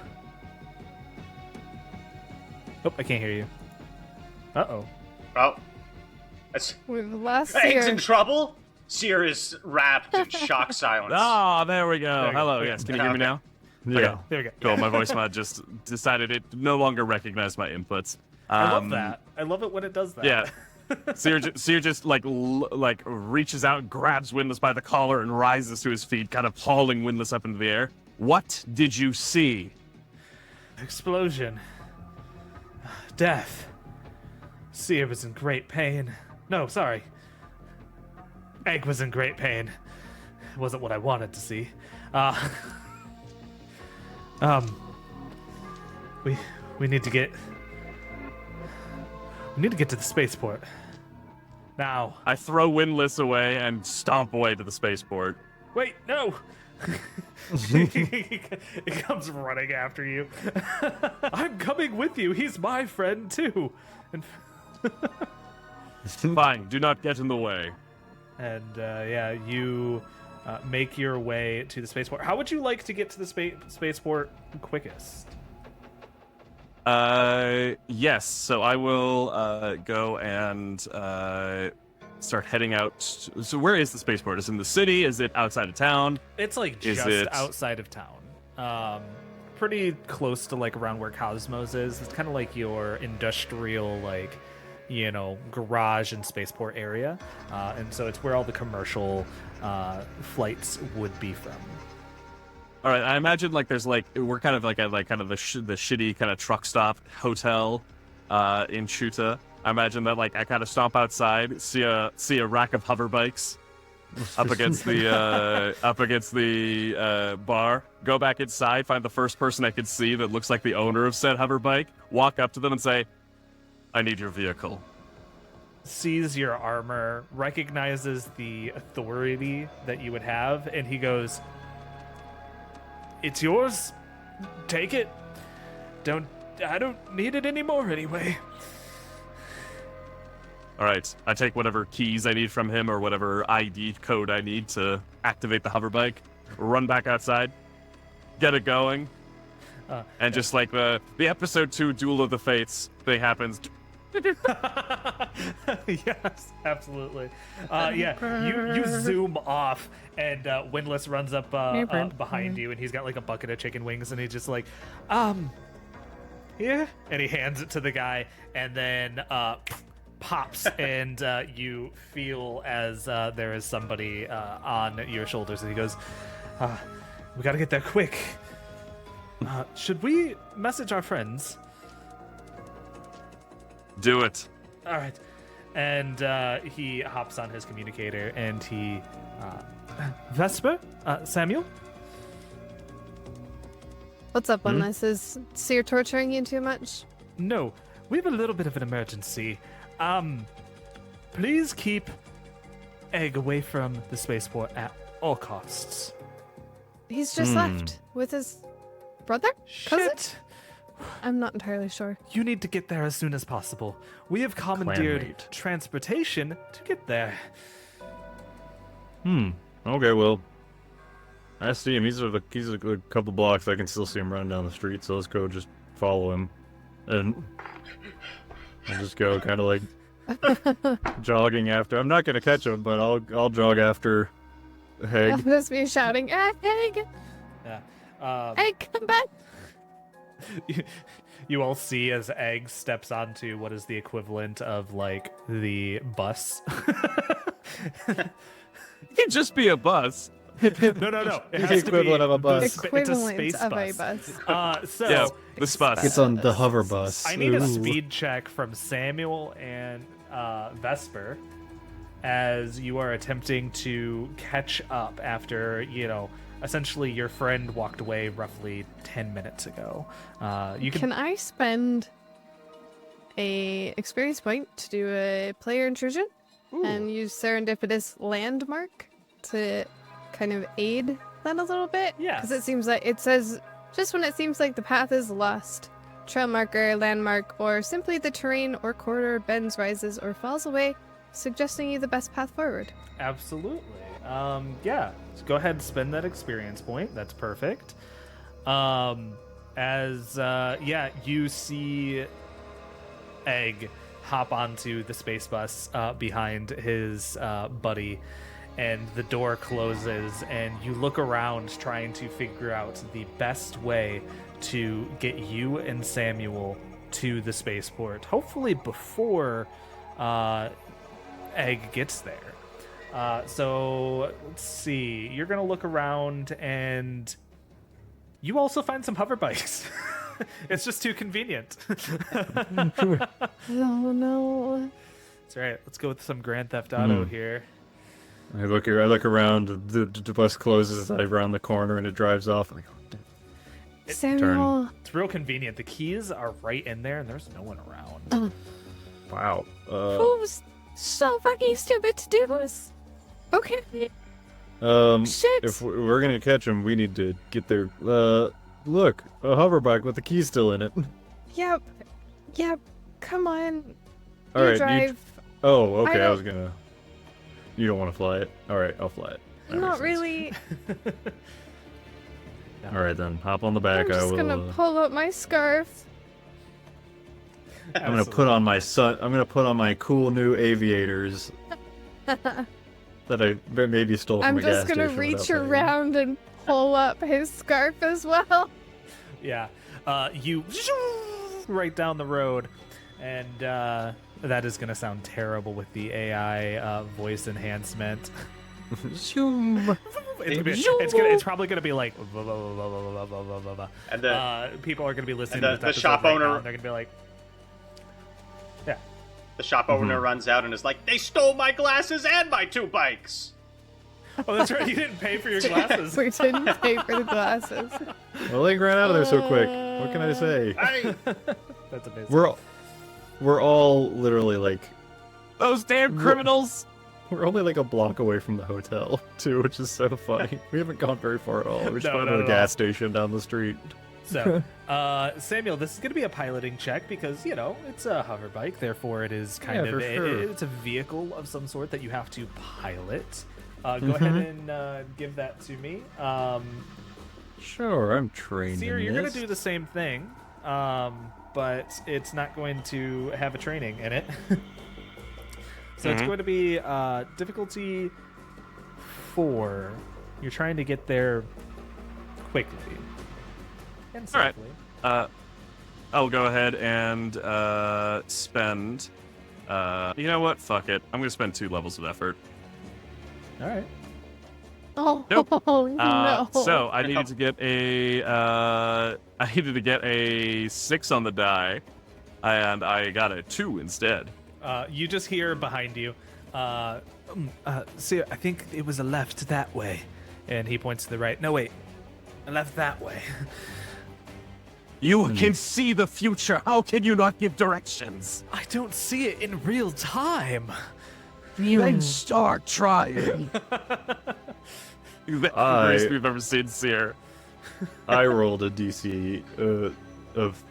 Oh, I can't hear you. Uh-oh. Oh. That's... We've lost Egg's in Seer. trouble? Seer is wrapped in shock silence. Ah, there we go. There we go. Hello, Okay. yes. Can you hear me now? Yeah. Okay. There we go. Cool. My voice mod just decided it no longer recognized my inputs. I love that. I love it when it does that. Yeah. Seer just reaches out, grabs Windless by the collar, and rises to his feet, kind of hauling Windless up into the air. What did you see? Explosion. Death. Seer was in great pain. No, sorry. Egg was in great pain. It wasn't what I wanted to see. We need to get... We need to get to the spaceport. Now. I throw Windless away and stomp away to the spaceport. Wait, no! He comes running after you. I'm coming with you. He's my friend too. Fine, do not get in the way. And you make your way to the spaceport. How would you like to get to the spaceport quickest? Yes. So I will go and start heading out. So where is the spaceport? Is it in the city? Is it outside of town? It's like Is just it- outside of town. Pretty close to like around where Cosmos is. It's kind of like your industrial garage and spaceport area. And so it's where all the commercial flights would be from. All right. I imagine there's we're kind of like at the shitty kind of truck stop hotel in Chuta. I imagine that I kind of stomp outside, see a rack of hover bikes up against the bar. Go back inside, find the first person I could see that looks like the owner of said hover bike. Walk up to them and say, "I need your vehicle." Sees your armor, recognizes the authority that you would have, and he goes, "It's yours. Take it. I don't need it anymore anyway." All right, I take whatever keys I need from him or whatever ID code I need to activate the hover bike, run back outside, get it going, and just like the episode 2 Duel of the Fates thing happens. Yes, absolutely. You zoom off, and Windless runs up behind you, and he's got like a bucket of chicken wings, and he's just like, here, and he hands it to the guy, and then pops, and you feel as there is somebody on your shoulders, and he goes, we gotta get there quick. Should we message our friends? Do it. All right. And he hops on his communicator, and he... Vesper? Samuel? What's up, Unless? Is Seer torturing you too much? No, we have a little bit of an emergency. Please keep Egg away from the spaceport at all costs. He's just left with his brother? Cousin? Shit! I'm not entirely sure. You need to get there as soon as possible. We have commandeered Clanmate. transportation to get there. Okay, well, I see him. He's a couple blocks. I can still see him running down the street, so let's go just follow him. And I'll just go kind of like jogging after. I'm not going to catch him, but I'll jog after I'll Heg. just be shouting, Egg! Yeah. Egg, come back! You all see as Egg steps onto what is the equivalent of like the bus. It'd just be a bus. No. It It's has the to equivalent be of a bus. It's a Equivalent space of bus. a bus. So Yeah, the bus. It's on the hover bus. I need a Ooh. speed check from Samuel and Vesper as you are attempting to catch up after, essentially your friend walked away roughly 10 minutes ago. You Can I spend a experience point to do a player intrusion and use serendipitous landmark to kind of aid that a little bit? Yes. Because it seems like it says just when it seems like the path is lost, trail marker, landmark, or simply the terrain or corridor bends, rises, or falls away, suggesting you the best path forward. Absolutely. Yeah. So go ahead and spend that experience point. That's perfect. You see Egg hop onto the space bus behind his buddy, and the door closes, and you look around trying to figure out the best way to get you and Samuel to the spaceport, hopefully before Egg gets there. So let's see. You're gonna look around, and you also find some hover bikes. It's just too convenient. Oh no. That's right. Let's go with some Grand Theft Auto here. I look around. The bus closes. I round the corner and it drives off. I'm like, oh, damn. Samuel. It's real convenient. The keys are right in there, and there's no one around. Wow. Who's so fucking stupid to do this? Okay. Shit. If we're gonna catch him, we need to get there. Look, a hover bike with the key still in it. Yep. Come on. All You right. drive. Oh, okay. I don't- was gonna. You don't want to fly it? All right, I'll fly it. That Not makes sense. really. All right, then hop on the back. I'm just I will. gonna pull up my scarf. I'm gonna put on my I'm gonna put on my cool new aviators that I maybe stole from I'm a gas just gonna station reach without paying. around and pull up his scarf as well. Yeah. You right down the road, and that is gonna sound terrible with the AI voice enhancement. Zoom. It's probably gonna be like, And the people are gonna be listening and to the this shop episode right owner- now, and they're gonna be like, yeah. the shop owner runs out and is like, "They stole my glasses and my 2 bikes." Oh, that's right. You didn't pay for your glasses. We didn't pay for the glasses. Well, they ran out of there so quick. What can I say? Hey, That's amazing. We're all literally like Those damn criminals! we're only like a block away from the hotel too, which is so funny. We haven't gone very far at all. We just No, found not a at gas station down the street. So, Samuel, this is going to be a piloting check because, it's a hover bike. Therefore, it is kind Yeah, of for sure. it's a vehicle of some sort that you have to pilot. Go ahead and give that to me. Sure, I'm trained. Seer, in you're going this. to do the same thing, but it's not going to have a training in it. So it's going to be difficulty 4. You're trying to get there quickly and All right. safely. I'll go ahead and spend. You know what? Fuck it. I'm gonna spend 2 levels of effort. All right. Oh, Nope. no. So I needed to get a 6 on the die, and I got a 2 instead. You just hear behind you, see, I think it was a left that way. And he points to the right. No, wait. A left that way. You can see the future. How can you not give directions? I don't see it in real time. Then start trying. The angriest we've ever seen Seer. I rolled a DC of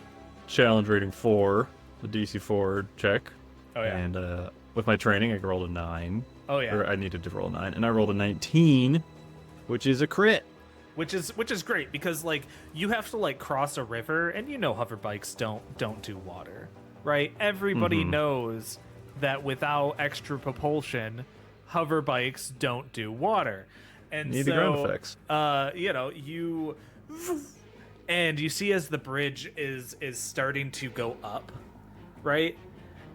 challenge rating 4, the DC 4 check. Oh yeah. And with my training, I rolled a 9. Oh yeah. Or I needed to roll a 9, and I rolled a 19, which is a crit. Which is great because like you have to like cross a river, and you know hover bikes don't do water, right? Everybody knows that without extra propulsion, hover bikes don't do water. And Need so, the ground effects. You see as the bridge is starting to go up, right?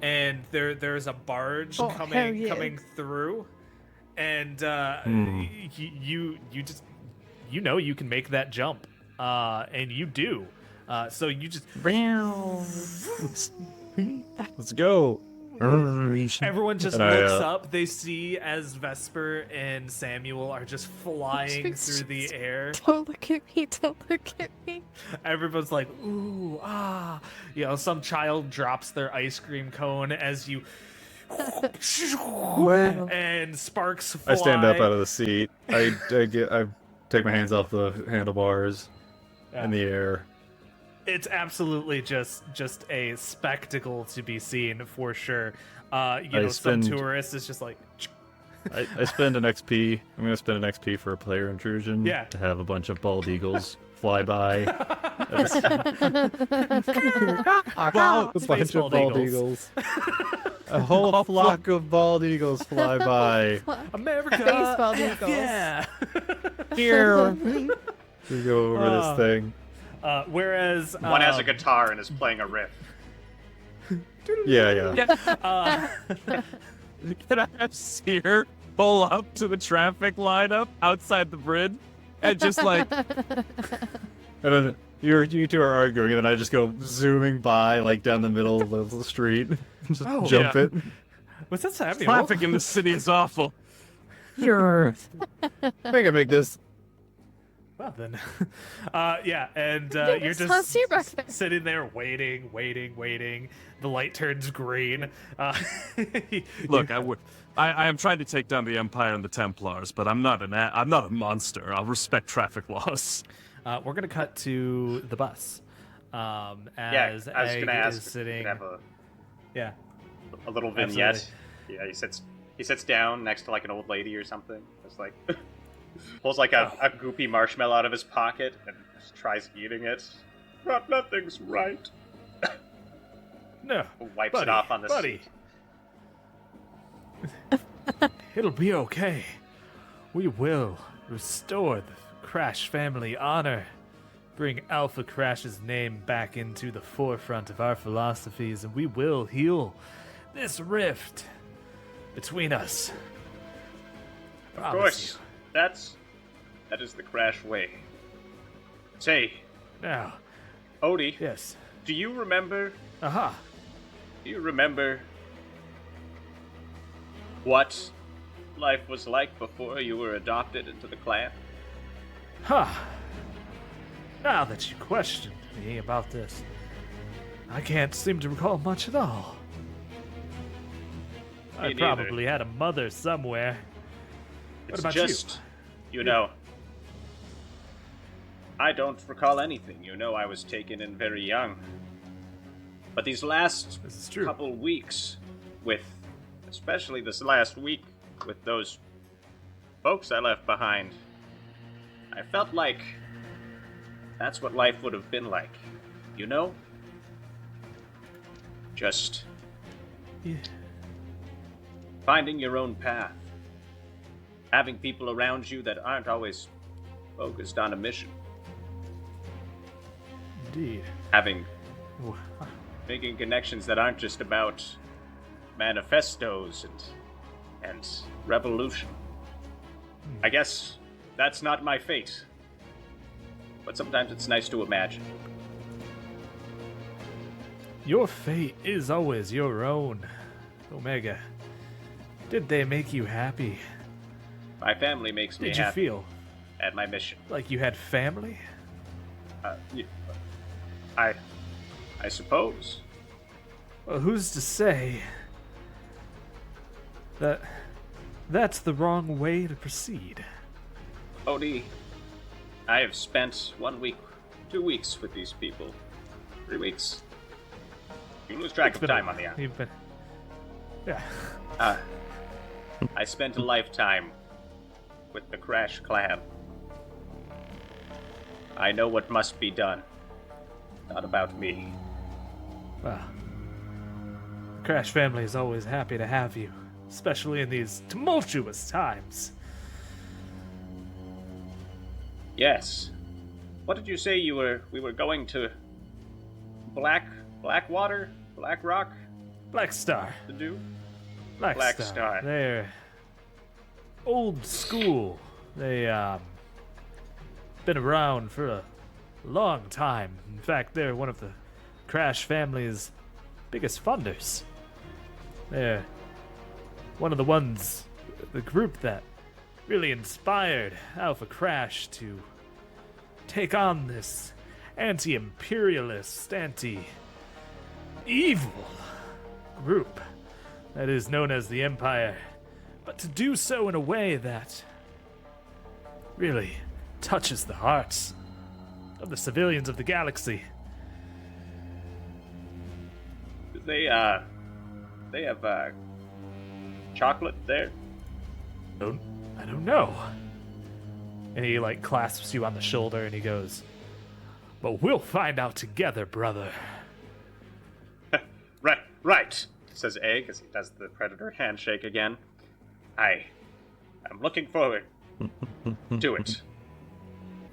And there's a barge coming through, and you just you can make that jump, and you do. So you just Let's go. everyone just And looks up. They see as Vesper and Samuel are just flying through the air. Don't look at me. Don't look at me. Everyone's like, ooh, ah. You know, some child drops their ice cream cone as you. And sparks fly. I stand up out of the seat. I take my hands off the handlebars in the air. It's absolutely just a spectacle to be seen for sure. Some tourist is just like. I spend an XP. I'm going to spend an XP for a player intrusion. Yeah. To have a bunch of bald eagles fly by. Wow, A bunch of bald eagles. A whole flock of bald eagles fly by. America. Space bald eagles. Yeah. Here. We go over this thing. Whereas One has a guitar and is playing a riff. Yeah. Can I have Seer pull up to the traffic lineup outside the bridge and just like And then you two are arguing, and then I just go zooming by, like down the middle of the street. Just jump yeah. it. what's that happening? traffic in the city is awful. Sure. I can make this. Well then, and you're it's not just Seer back there. sitting there waiting. The light turns green. Look, I am trying to take down the Empire and the Templars, but I'm not a monster. I'll respect traffic laws. We're gonna cut to the bus. I As was going Egg to ask is if we sitting. could have a little Absolutely. vignette. Yeah, he sits down next to like an old lady or something. Just like pulls like a goopy marshmallow out of his pocket and just tries eating it. Nothing's right. No, Wipes it off on the buddy. seat. It'll be okay. We will restore the Crash family honor, bring Alpha Crash's name back into the forefront of our philosophies, and we will heal this rift between us. Of Promise course, that is the Crash way. Say, you. Now, Odie, yes. do you remember Aha. what life was like before you were adopted into the clan? Ha! Now that you questioned me about this, I can't seem to recall much at all. I Me neither. probably had a mother somewhere. What It's about just, you know, I don't recall anything. You know, I was taken in very young. But these last This is true. couple weeks, especially this last week, with those folks I left behind, I felt like that's what life would have been like. You know? Just Yeah. finding your own path. Having people around you that aren't always focused on a mission. Indeed. Making connections that aren't just about manifestos and revolution. I guess that's not my fate. But sometimes it's nice to imagine. Your fate is always your own, Omega. Did they make you happy? My family makes me Did you happy feel at my mission. like you had family? I suppose. Well, who's to say that that's the wrong way to proceed? Odie, I have spent 1 week, 2 weeks with these people. 3 weeks. You lose track of time on the island. You've been... Yeah. I spent a lifetime with the Crash clan. I know what must be done. Not about me. Well, the Crash family is always happy to have you, especially in these tumultuous times. Yes. What did you say we were going to Blackwater? Black Rock Black Star. to do? Black Star. They're old school. They been around for a long time. In fact, they're one of the Crash family's biggest funders. They're one of the group that really inspired Alpha Crash to take on this anti-imperialist, anti-evil group that is known as the Empire, but to do so in a way that really touches the hearts of the civilians of the galaxy. They have chocolate there. I don't know. And he like clasps you on the shoulder and he goes, "But we'll find out together, brother." Right, says Egg as he does the Predator handshake again. I'm looking forward to it.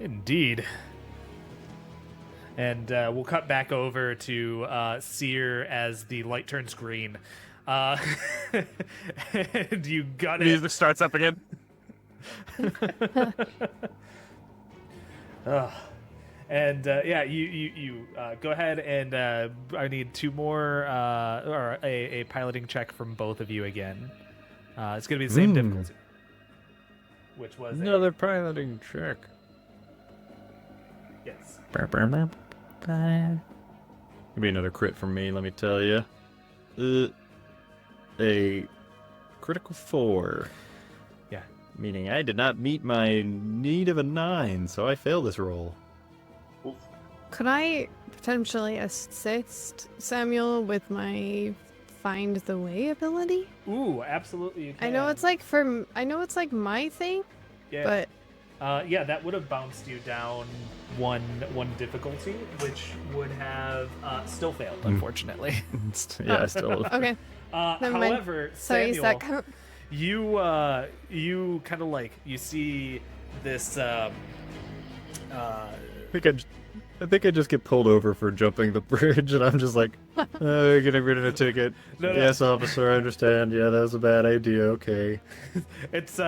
Indeed. And we'll cut back over to Seer as the light turns green. And you got it. Music starts up again. And yeah, you go ahead and I need two more or a piloting check from both of you again. It's gonna be the same difficulty, which was Another piloting check. yes. Could be another crit from me, let me tell you. A critical 4. Yeah. Meaning I did not meet my need of a 9, so I failed this roll. Could I potentially assist Samuel with my find the way ability? Ooh, absolutely. You can. I know it's like my thing, Yeah. but Yeah, that would have bounced you down one difficulty, which would have still failed, unfortunately. Yeah, I still. okay. Never mind. However, Sorry, Samuel, does that count? you kind of like you see this. I think I just get pulled over for jumping the bridge, and I'm just like, getting rid of a ticket. No. Yes, officer, I understand. Yeah, that was a bad idea. Okay. It's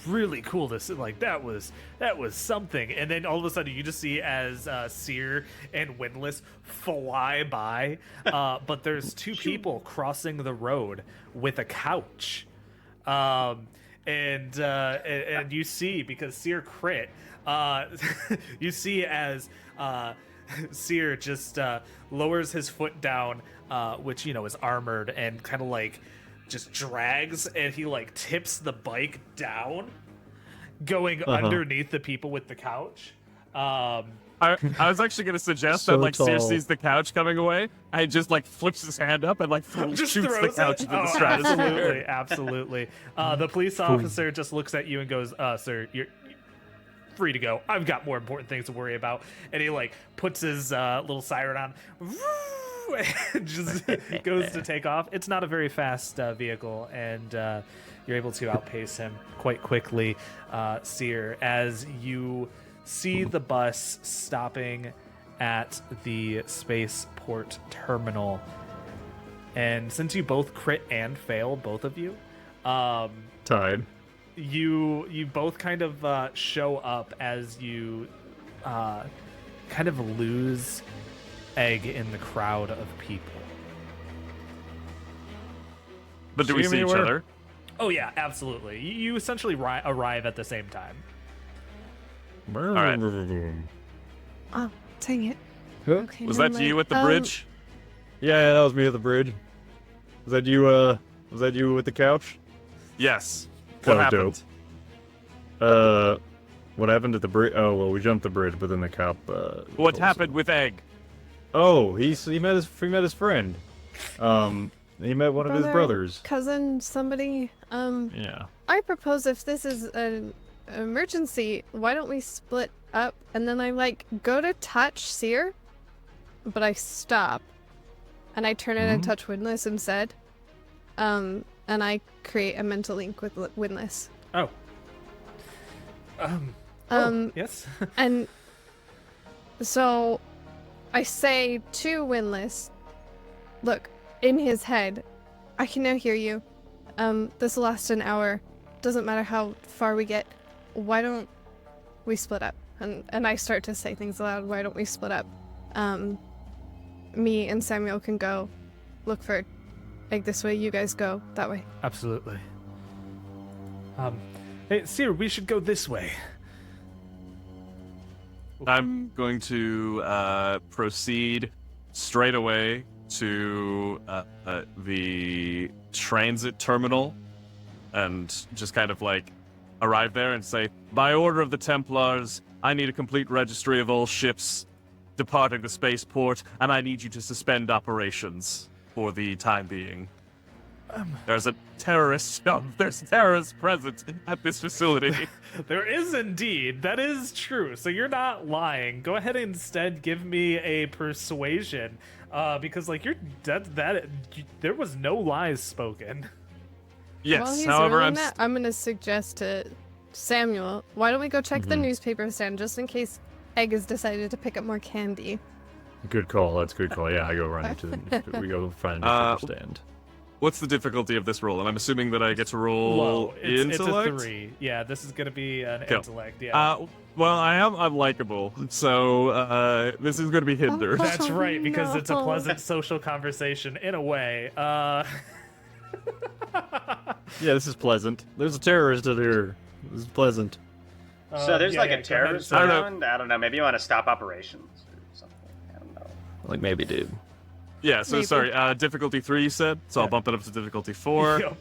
really cool to see. Like that was something, and then all of a sudden you just see as Seer and Windlass fly by, but there's two people crossing the road with a couch, and you see because Seer crit. You see as Seer just lowers his foot down, which is armored, and kind of like just drags, and he like tips the bike down, going underneath the people with the couch. I was actually going to suggest So that like Seer tall. sees the couch coming away and just like flips his hand up and like Just shoots the throws couch it. into the Oh, stratosphere. absolutely. The police officer just looks at you and goes, "Sir, you're free to go. I've got more important things to worry about." And he like puts his little siren on, and just goes to take off. It's not a very fast vehicle, and you're able to outpace him quite quickly, Seer, as you see the bus stopping at the spaceport terminal. And since you both crit and fail, both of you, Tied. you both kind of show up as you kind of lose Egg in the crowd of people. But do we see each other? Oh yeah, absolutely. You essentially arrive at the same time. right. Oh, dang it. Okay, Was never that you mind. at the bridge? Yeah, that was me at the bridge. Was that you, was that you with the couch? Yes. That What was happened? dope. What happened at the bridge? Oh, well, we jumped the bridge, but then the cop, What told us- happened with Egg? Oh, he met his friend. He met one of his brothers. Cousin, somebody. Yeah. I propose if this is an emergency, why don't we split up? And then I like go to touch Seer, but I stop, and I turn it and touch Windless instead. And I create a mental link with Windless. Oh. Yes. And so I say to Windless, look, in his head, I can now hear you. This will last an hour. Doesn't matter how far we get. Why don't we split up? And I start to say things aloud. Why don't we split up? Me and Samuel can go look for Egg this way. You guys go that way. Absolutely. Hey, Seer, we should go this way. I'm going to proceed straight away to the transit terminal and just kind of like arrive there and say, by order of the Templars, I need a complete registry of all ships departing the spaceport, and I need you to suspend operations for the time being. There's terrorists present at this facility. There is indeed. That is true. So you're not lying. Go ahead and instead give me a persuasion, because like there was no lies spoken. Yes, While he's however, rolling that, I'm gonna suggest to Samuel, why don't we go check the newspaper stand just in case Egg has decided to pick up more candy. Good call. That's a good call. Yeah, I go run into we go find a newspaper stand. What's the difficulty of this roll? And I'm assuming that I get to roll Low. It's intellect? a 3. Yeah, this is gonna be an Cool. intellect. Yeah. Well, I am unlikable, so this is going to be hindered. That's right, because it's a no. pleasant social conversation in a way. Yeah, this is pleasant. There's a terrorist in here. This is pleasant. So there's yeah, like yeah, a go ahead and terrorist say- I don't know. around? I don't know. Maybe you want to stop operations or something. I don't know. Like maybe, dude. Yeah, so Maybe. sorry, difficulty 3 you said, so I'll bump it up to difficulty 4. Yep.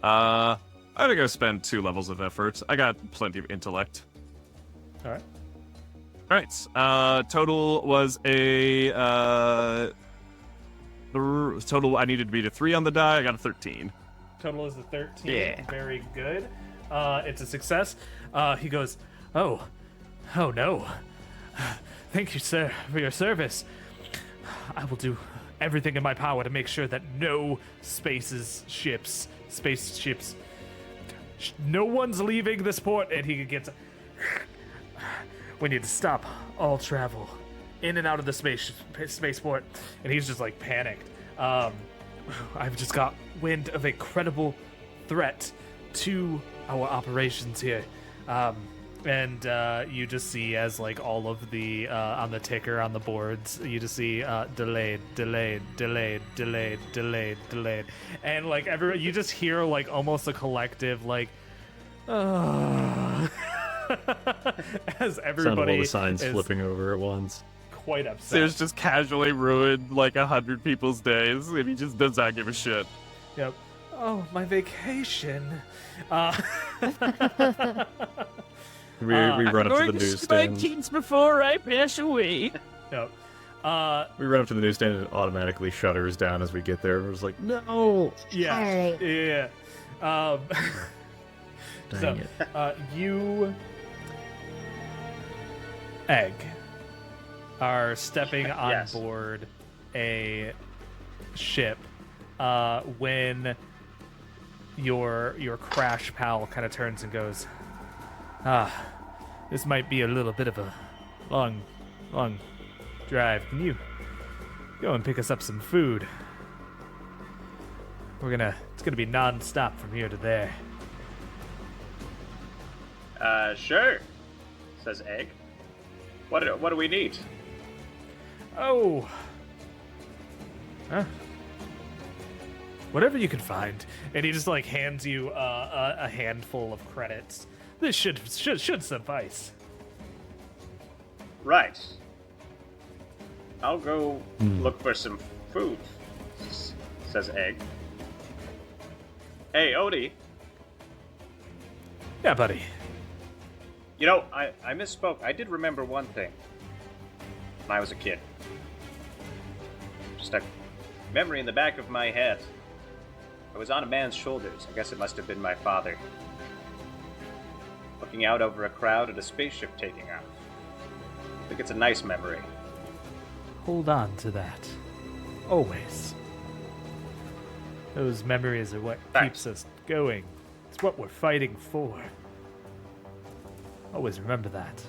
I'm gonna go spend 2 levels of effort. I got plenty of intellect. All right. Alright, total was a, total I needed to beat a 3 on the die, I got a 13. Total is a 13. Yeah. Very good. It's a success. He goes, oh no. Thank you, sir, for your service. I will do everything in my power to make sure that no spaceships, no one's leaving this port. And he gets, we need to stop all travel in and out of the spaceport. And he's just like panicked. I've just got wind of a credible threat to our operations here. And you just see as like all of the on the ticker on the boards, you just see delayed, and like you just hear like almost a collective like, as Sound of everybody all the signs is flipping over at once. quite upset. Sears just casually ruined like 100 people's days, and he just does not give a shit. Yep. Oh, my vacation. We run up to the newsstand. teens before I pass away. Yep. We run up to the newsstand and it automatically shutters down as we get there. We're just like, no. Yeah. Alright. Yeah. Dang So, it. you, Egg, are stepping on Yes. board a ship when your crash pal kind of turns and goes, this might be a little bit of a long drive. Can you go and pick us up some food? It's gonna be non-stop from here to there. Sure, says Egg. What do we need? Oh. Huh? Whatever you can find. And he just like hands you a handful of credits. This should suffice. Right. I'll go look for some food, says Egg. Hey, Odie. Yeah, buddy. You know, I misspoke. I did remember one thing. When I was a kid. Just a memory in the back of my head. I was on a man's shoulders. I guess it must have been my father. Looking out over a crowd at a spaceship taking off. I think it's a nice memory. Hold on to that. Always. Those memories are what keeps us going. It's what we're fighting for. Always remember that.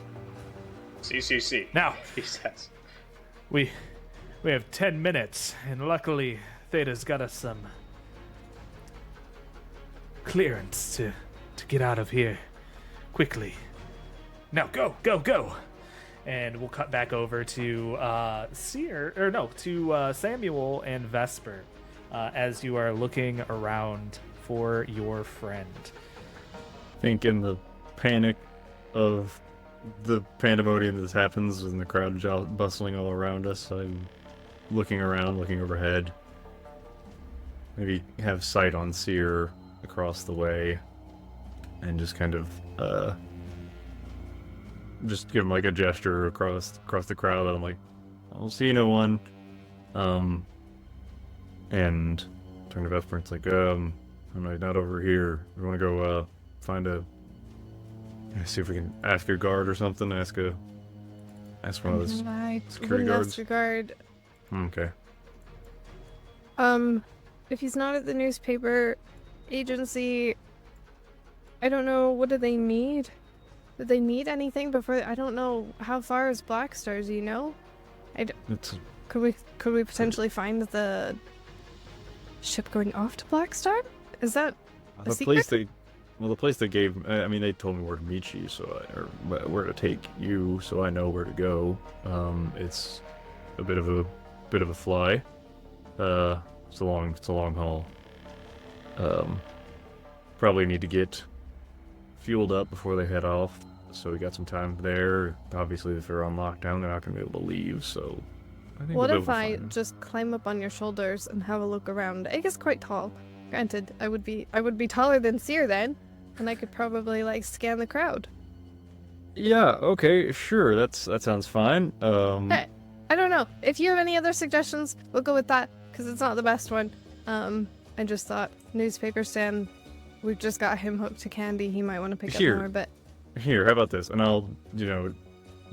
CCC. Now, He says. we have 10 minutes, and luckily Theta's got us some clearance to get out of here quickly. Now go, go, go! And we'll cut back over to Samuel and Vesper as you are looking around for your friend. I think in the panic of the pandemonium that happens and the crowd bustling all around us, I'm looking around, looking overhead. Maybe have sight on Seer across the way, and just kind of just give him like a gesture across the crowd. And I'm like, I don't see no one. And turn to Vesper. It's like, I'm not over here. We want to go find a. See if we can ask your guard or something. Ask one of those security guards. Guard. Okay. If he's not at the newspaper agency, I don't know. What do they need? Do they need anything before? I don't know. How far is Black Star? Do you know? Could we potentially find the ship going off to Black Star? Is that a secret? The place they gave. I mean, they told me where to meet you, or where to take you, so I know where to go. It's a bit of a fly. It's a long haul. Probably need to get fueled up before they head off, so we got some time there. Obviously, if they're on lockdown, they're not going to be able to leave. So, I think what we'll be if able to I find them. just climb up on your shoulders and have a look around? Egg is quite tall. Granted, I would be taller than Seer then, and I could probably like scan the crowd. Yeah. Okay. Sure. That sounds fine. Hey, I don't know. If you have any other suggestions, we'll go with that because it's not the best one. I just thought newspaper stand. We've just got him hooked to candy. He might want to pick up more, but Here, how about this? And I'll,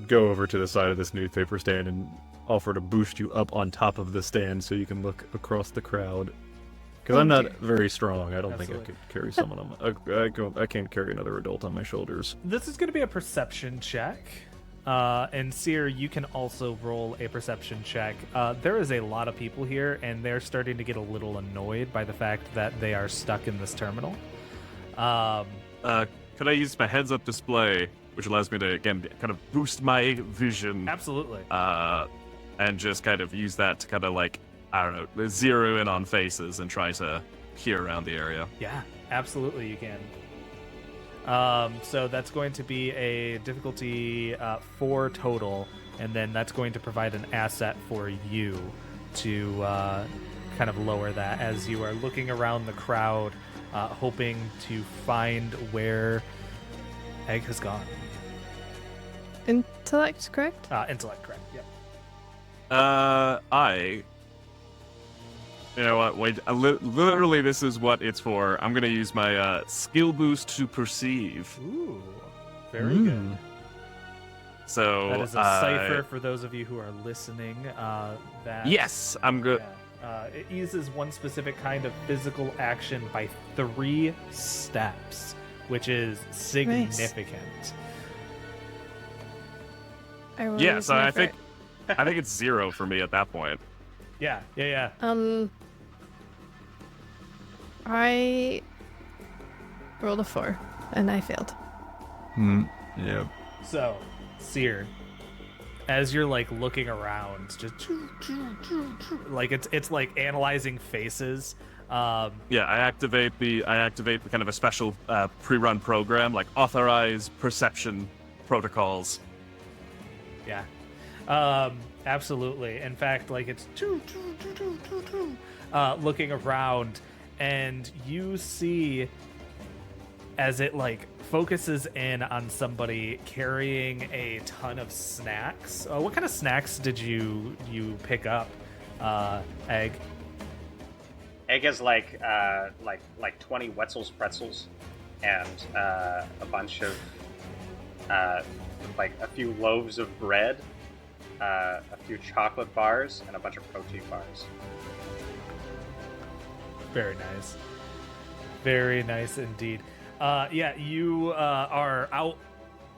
go over to the side of this newspaper stand and offer to boost you up on top of the stand so you can look across the crowd. Because I'm not very strong. I don't think I could carry someone on I can't carry another adult on my shoulders. This is going to be a perception check. And Seer, you can also roll a perception check. There is a lot of people here, and they're starting to get a little annoyed by the fact that they are stuck in this terminal. Could I use my heads-up display, which allows me to, again, kind of boost my vision? Absolutely. And just kind of use that to kind of, like, I don't know, zero in on faces and try to peer around the area. Yeah, absolutely you can. So that's going to be a difficulty 4 total, and then that's going to provide an asset for you to kind of lower that as you are looking around the crowd, hoping to find where Egg has gone. intellect, correct? Intellect, correct, yep. You know what? Wait. Literally, this is what it's for. I'm gonna use my skill boost to perceive. Ooh, very good. So That is a cipher for those of you who are listening. Yes, I'm good. It uses one specific kind of physical action by 3 steps, which is significant. I will Yeah, use so my I think it's 0 for me at that point. Yeah. I rolled a 4 and I failed. Yeah. So, Seer, as you're like looking around, just like it's like analyzing faces. Yeah, I activate the kind of a special pre-run program, like authorize perception protocols. Yeah. Absolutely. In fact, like it's looking around, and you see as it like focuses in on somebody carrying a ton of snacks. What kind of snacks did you pick up, Egg? Egg has like 20 Wetzel's pretzels and a bunch of like a few loaves of bread, a few chocolate bars, and a bunch of protein bars. Very nice. Very nice indeed. Yeah, you are out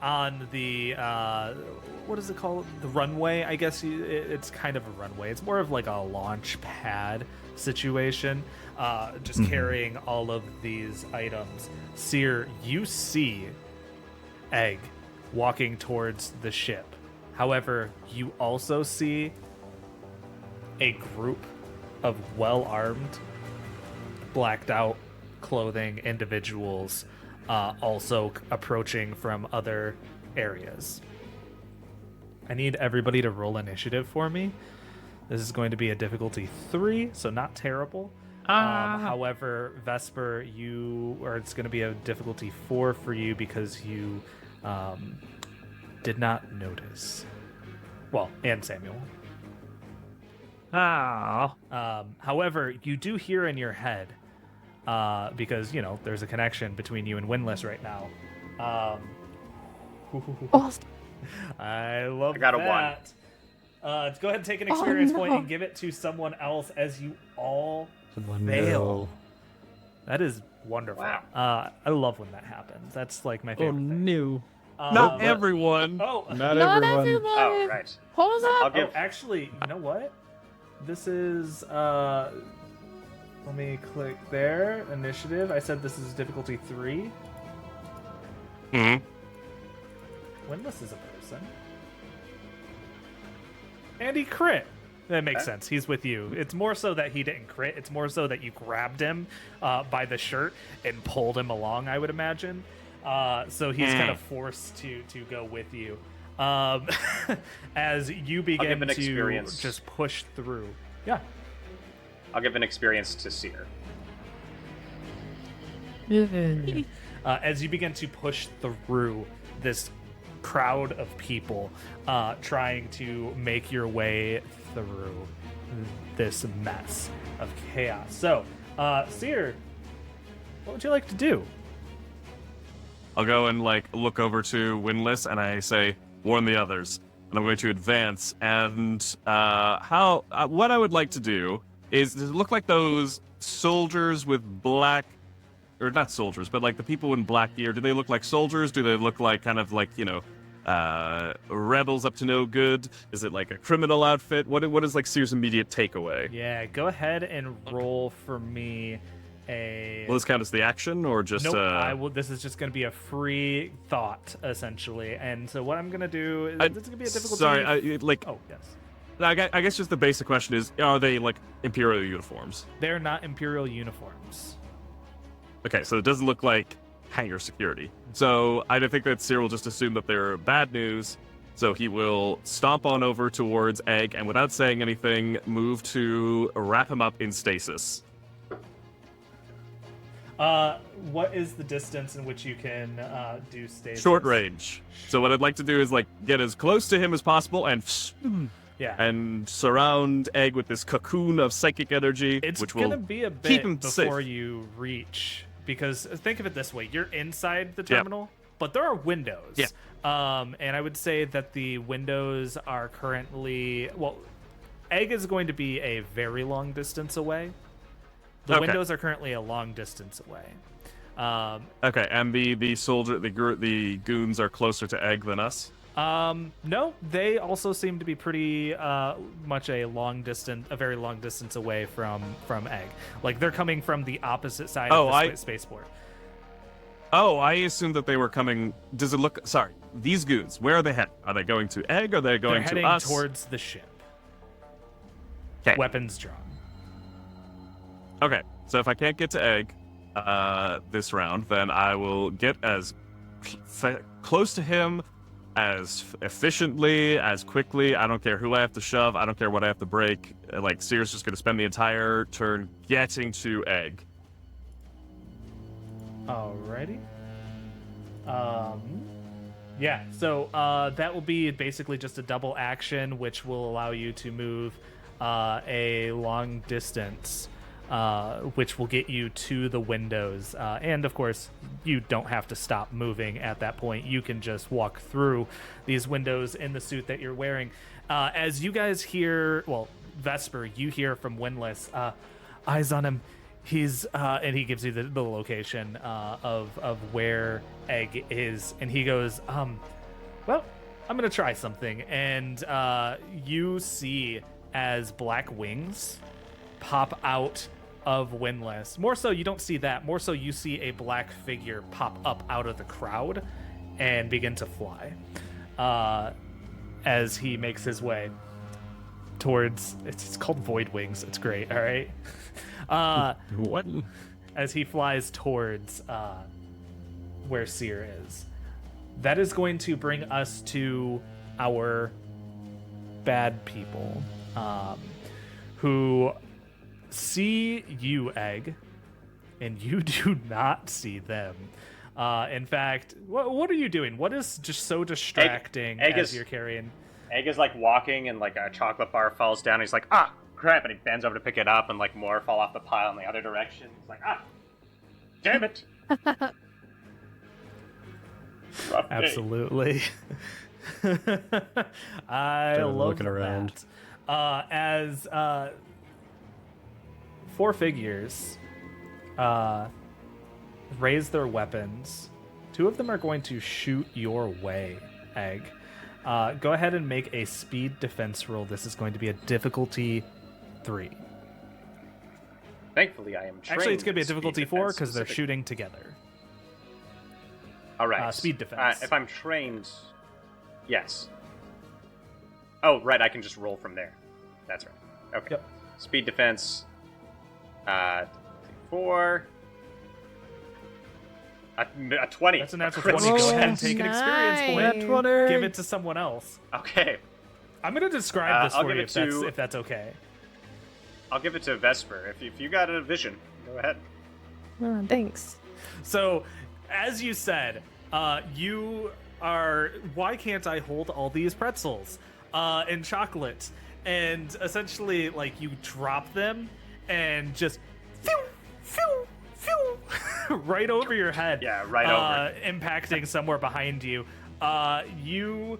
on the what is it called? The runway, I guess. It's kind of a runway. It's more of like a launch pad situation. Just carrying all of these items. Seer, you see Egg walking towards the ship. However, you also see a group of well-armed, blacked-out clothing individuals also approaching from other areas. I need everybody to roll initiative for me. This is going to be a difficulty 3, so not terrible. However, Vesper, it's going to be a difficulty 4 for you because you did not notice. Well, and Samuel. However, you do hear in your head, because, there's a connection between you and Windless right now. I love that. I got a 1. Go ahead and take an experience point and give it to someone else as you all fail. That is wonderful. Wow. I love when that happens. That's like my favorite thing. no. Not everyone. Oh, Not Not everyone. everyone. Oh, right. Hold I'll up. give. actually, you know what? This is let me click there. Initiative. I said this is difficulty 3. Hmm. Windless is a person. And he crit. That makes sense. He's with you. It's more so that he didn't crit. It's more so that you grabbed him by the shirt and pulled him along, I would imagine. So he's kind of forced to go with you. As you begin an to experience. just push through. Yeah. I'll give an experience to Seer. As you begin to push through this crowd of people trying to make your way through this mess of chaos. So, Seer, what would you like to do? I'll go and look over to Windless and I say, warn the others. And I'm going to advance. And what I would like to do is, does it look like those soldiers with black, or not soldiers, but like the people in black gear? Do they look like soldiers? Do they look like kind of like, rebels up to no good? Is it like a criminal outfit? What is like Seer's immediate takeaway? Yeah, go ahead and roll for me a... Will this count as the action or just... Nope, I will. This is just going to be a free thought, essentially. And so what I'm going to do is... it's going to be a difficult... Sorry, Oh, yes. I guess just the basic question is, are they like Imperial uniforms? They're not Imperial uniforms. Okay, so it doesn't look like hangar security. So I think that Seer will just assume that they're bad news. So he will stomp on over towards Egg and without saying anything, move to wrap him up in stasis. What is the distance in which you can do stasis? Short range. So what I'd like to do is get as close to him as possible and Yeah. and surround Egg with this cocoon of psychic energy, It's which going will to be a keep bit him before safe. you reach, because think of it this way. You're inside the terminal, but there are windows. Yeah. And I would say that the windows are currently... Well, Egg is going to be a very long distance away. The Okay. windows are currently a long distance away. Okay, and the soldier, the goons are closer to Egg than us. No, they also seem to be pretty much a very long distance away from Egg. Like they're coming from the opposite side of the spaceport. Oh, I assumed that they were coming. Does it look? Sorry, these goons. Where are they heading? Are they going to Egg? Or are they going They're heading to us? towards the ship. 'Kay. Weapons drawn. Okay, so if I can't get to Egg this round, then I will get as close to him as efficiently, as quickly. I don't care who I have to shove. I don't care what I have to break. Like, Seer's just going to spend the entire turn getting to Egg. Alrighty. Yeah, so that will be basically just a double action, which will allow you to move a long distance, which will get you to the windows. And of course, you don't have to stop moving at that point. You can just walk through these windows in the suit that you're wearing. As you guys hear, well, Vesper, you hear from Windless, eyes on him. He's and he gives you the location of where Egg is, and he goes, well, I'm gonna try something. And you see as black wings pop out of Windless. More so, you don't see that. More so, you see a black figure pop up out of the crowd and begin to fly as he makes his way towards. It's called Void Wings. It's great. All right. What? As he flies towards where Seer is. That is going to bring us to our bad people, who see you, Egg, and you do not see them. In fact, what are you doing? What is just so distracting Egg as is- you're carrying? Egg is like walking, and like a chocolate bar falls down. And he's like, ah, crap! And he bends over to pick it up, and like more fall off the pile in the other direction. He's like, ah, damn it! Rough day. Absolutely. I Started love looking around. that. As four figures raise their weapons, two of them are going to shoot your way, Egg. Go ahead and make a speed defense roll. This is going to be a difficulty 3. Thankfully, I am trained. Actually, it's going to be a in speed difficulty 4 defense because they're specifically. shooting together. All right. Speed defense. If I'm trained, yes. Oh, right. I can just roll from there. That's right. Okay. Yep. Speed defense. 4. A 20. That's a natural Crit 20. Go success. ahead and take an experience point. Nice. 20. Give it to someone else. Okay. I'm going to describe this I'll for give you it to- if that's okay. I'll give it to Vesper. If you got a vision, go ahead. Oh, thanks. So, as you said, you are. Why can't I hold all these pretzels and chocolate? And essentially, like, you drop them and just phew, phew, phew, right over your head. Yeah, right over. Impacting somewhere behind you. You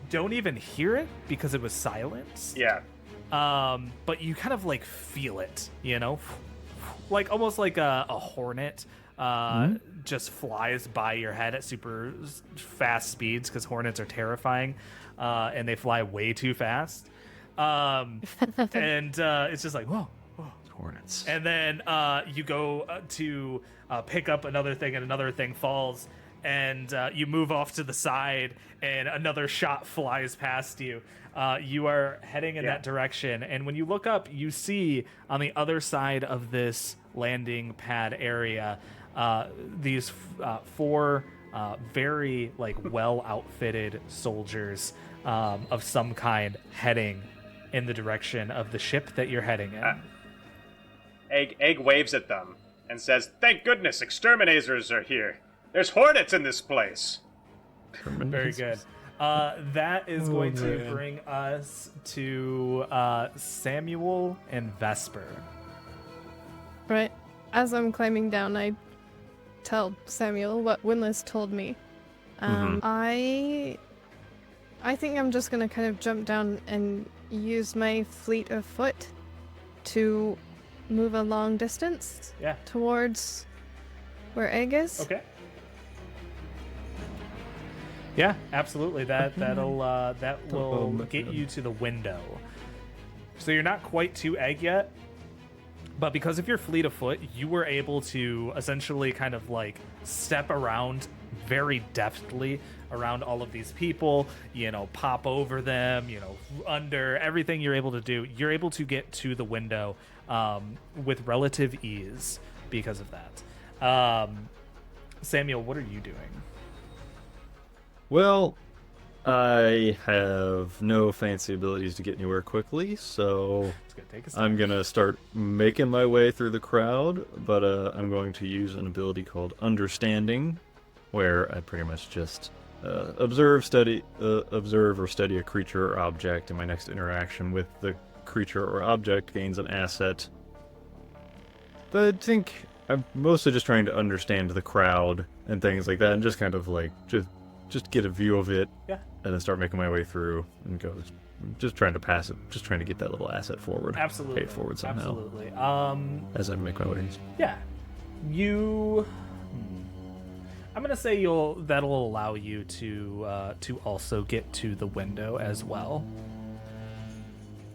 don't even hear it because it was silenced. Yeah. But you kind of like feel it, you know, like almost like a hornet just flies by your head at super fast speeds because hornets are terrifying and they fly way too fast. And it's just like, whoa. Hornets. And then you go to pick up another thing, and another thing falls, and you move off to the side, and another shot flies past you. You are heading in that direction, and when you look up, you see on the other side of this landing pad area these 4 very like well outfitted soldiers of some kind heading in the direction of the ship that you're heading in. Egg waves at them and says, "Thank goodness, exterminators are here. There's hornets in this place." Very good. That is going to bring us to Samuel and Vesper. Right. As I'm climbing down, I tell Samuel what Windless told me. I think I'm just gonna kind of jump down and use my fleet of foot to move a long distance Yeah. towards where Egg is. Okay. Yeah, absolutely. That will get you to the window. So you're not quite to Egg yet, but because of your fleet of foot, you were able to essentially kind of like step around very deftly around all of these people, you know, pop over them, you know, under everything you're able to do. You're able to get to the window with relative ease because of that. Samuel, what are you doing? Well, I have no fancy abilities to get anywhere quickly, so It's gonna take us. I'm gonna start making my way through the crowd, but I'm going to use an ability called Understanding, where I pretty much just observe or study a creature or object, and my next interaction with the creature or object gains an asset. But I think I'm mostly just trying to understand the crowd and things like that, and just kind of like just get a view of it, Yeah. and then start making my way through and go. Just trying to pass it, just trying to get that little asset forward. Absolutely. Pay it forward somehow. Absolutely. As I make my way. Yeah. I'm gonna say that'll allow you to also get to the window as well.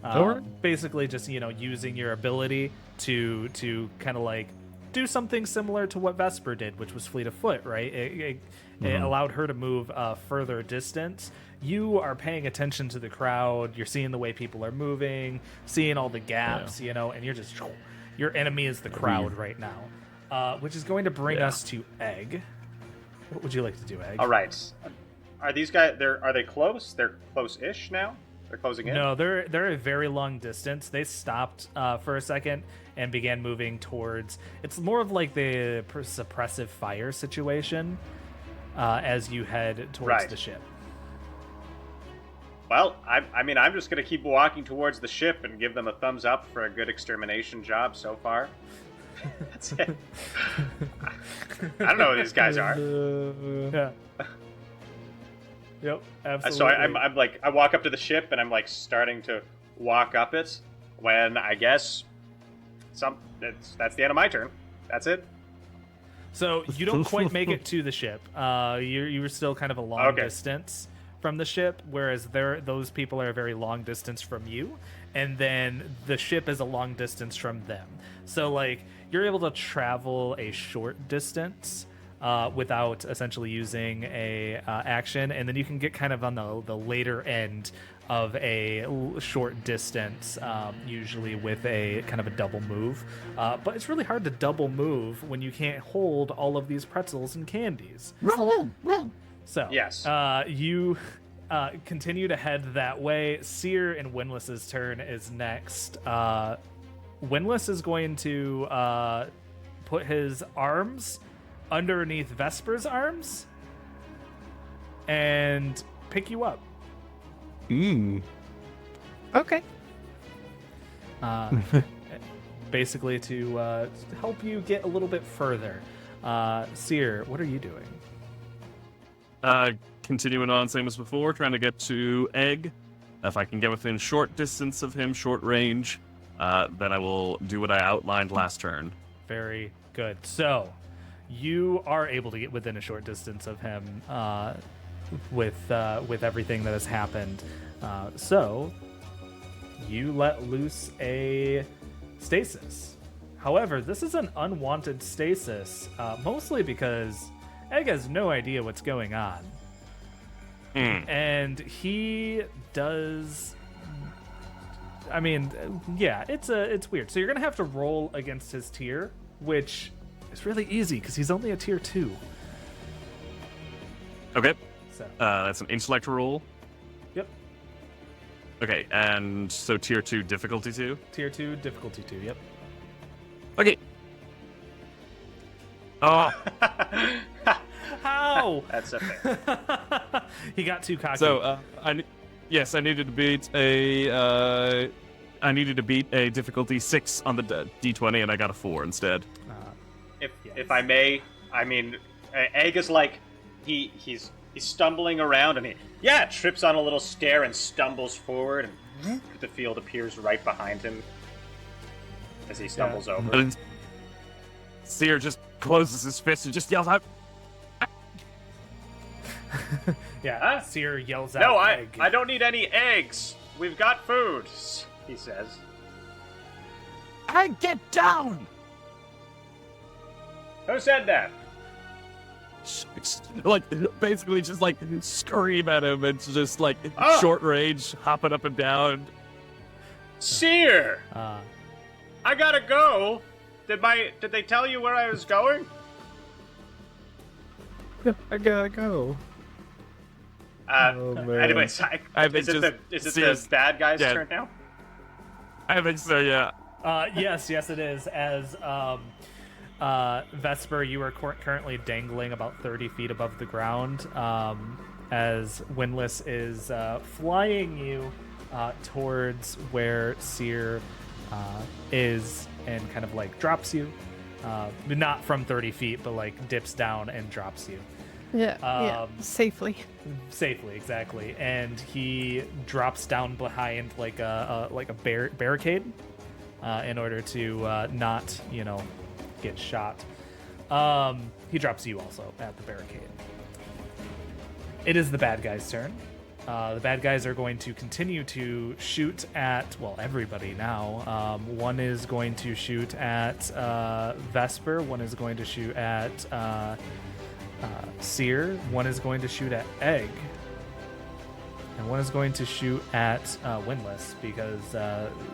Alright. Basically, just using your ability to kind of like do something similar to what Vesper did, which was fleet of foot, right? It allowed her to move further distance. You are paying attention to the crowd. You're seeing the way people are moving, seeing all the gaps, and you're just your enemy is the crowd right now, which is going to bring us to Egg. What would you like to do, Egg? All right. Are these guys? Are they close? They're close-ish now. They're closing in. No, they're a very long distance. They stopped for a second and began moving towards. It's more of like the suppressive fire situation as you head towards the ship. Well, I mean, I'm just gonna keep walking towards the ship and give them a thumbs up for a good extermination job so far. That's it. I don't know who these guys are. Yeah. Yep, absolutely. So I'm like, I walk up to the ship and I'm like starting to walk up it when I guess that's the end of my turn. That's it. So you don't quite make it to the ship. You were still kind of a long distance from the ship, whereas those people are a very long distance from you, and then the ship is a long distance from them. So like you're able to travel a short distance without essentially using a action, and then you can get kind of on the later end of a short distance, usually with a kind of a double move. But it's really hard to double move when you can't hold all of these pretzels and candies. So yes, you continue to head that way. Seer and Windless's turn is next. Windless is going to put his arms underneath Vesper's arms and pick you up. Okay. Basically to help you get a little bit further. Seer, what are you doing? Continuing on, same as before, trying to get to Egg. If I can get within short distance of him, short range, then I will do what I outlined last turn. Very good. So, you are able to get within a short distance of him with everything that has happened. So, you let loose a stasis. However, this is an unwanted stasis, mostly because Egg has no idea what's going on. And he does... I mean, yeah, it's weird. So you're going to have to roll against his tier, which is really easy because he's only a tier 2. Okay. So. That's an intellect roll. Yep. Okay, and so tier 2 difficulty 2? Tier 2 difficulty 2, yep. Okay. Oh. How? That's a thing. He got too cocky. So, I needed to beat a difficulty 6 on the D20, and I got a 4 instead. If I may, I mean, Egg is like he's stumbling around and he trips on a little stair and stumbles forward, and the field appears right behind him as he stumbles over. And Seer just closes his fist and just yells out, Huh? Seer yells out, No, Egg. I don't need any eggs. We've got food, he says. "Egg, get down!" Who said that? Like, basically just like scream at him and just like short range, hopping up and down. Seer! I gotta go. Did they tell you where I was going? I gotta go. Oh, man. Anyways, I think is it just the bad guy's yeah. turn now? I think so, yeah. Yes, it is. As Vesper, you are currently dangling about 30 feet above the ground. As Windless is flying you towards where Seer is, and kind of like drops you, not from 30 feet, but like dips down and drops you. Yeah, safely. Safely, exactly. And he drops down behind like a barricade in order to not, get shot. He drops you also at the barricade. It is the bad guy's turn. The bad guys are going to continue to shoot at, everybody now. One is going to shoot at Vesper. One is going to shoot at Seer. One is going to shoot at Egg. And one is going to shoot at Windless, because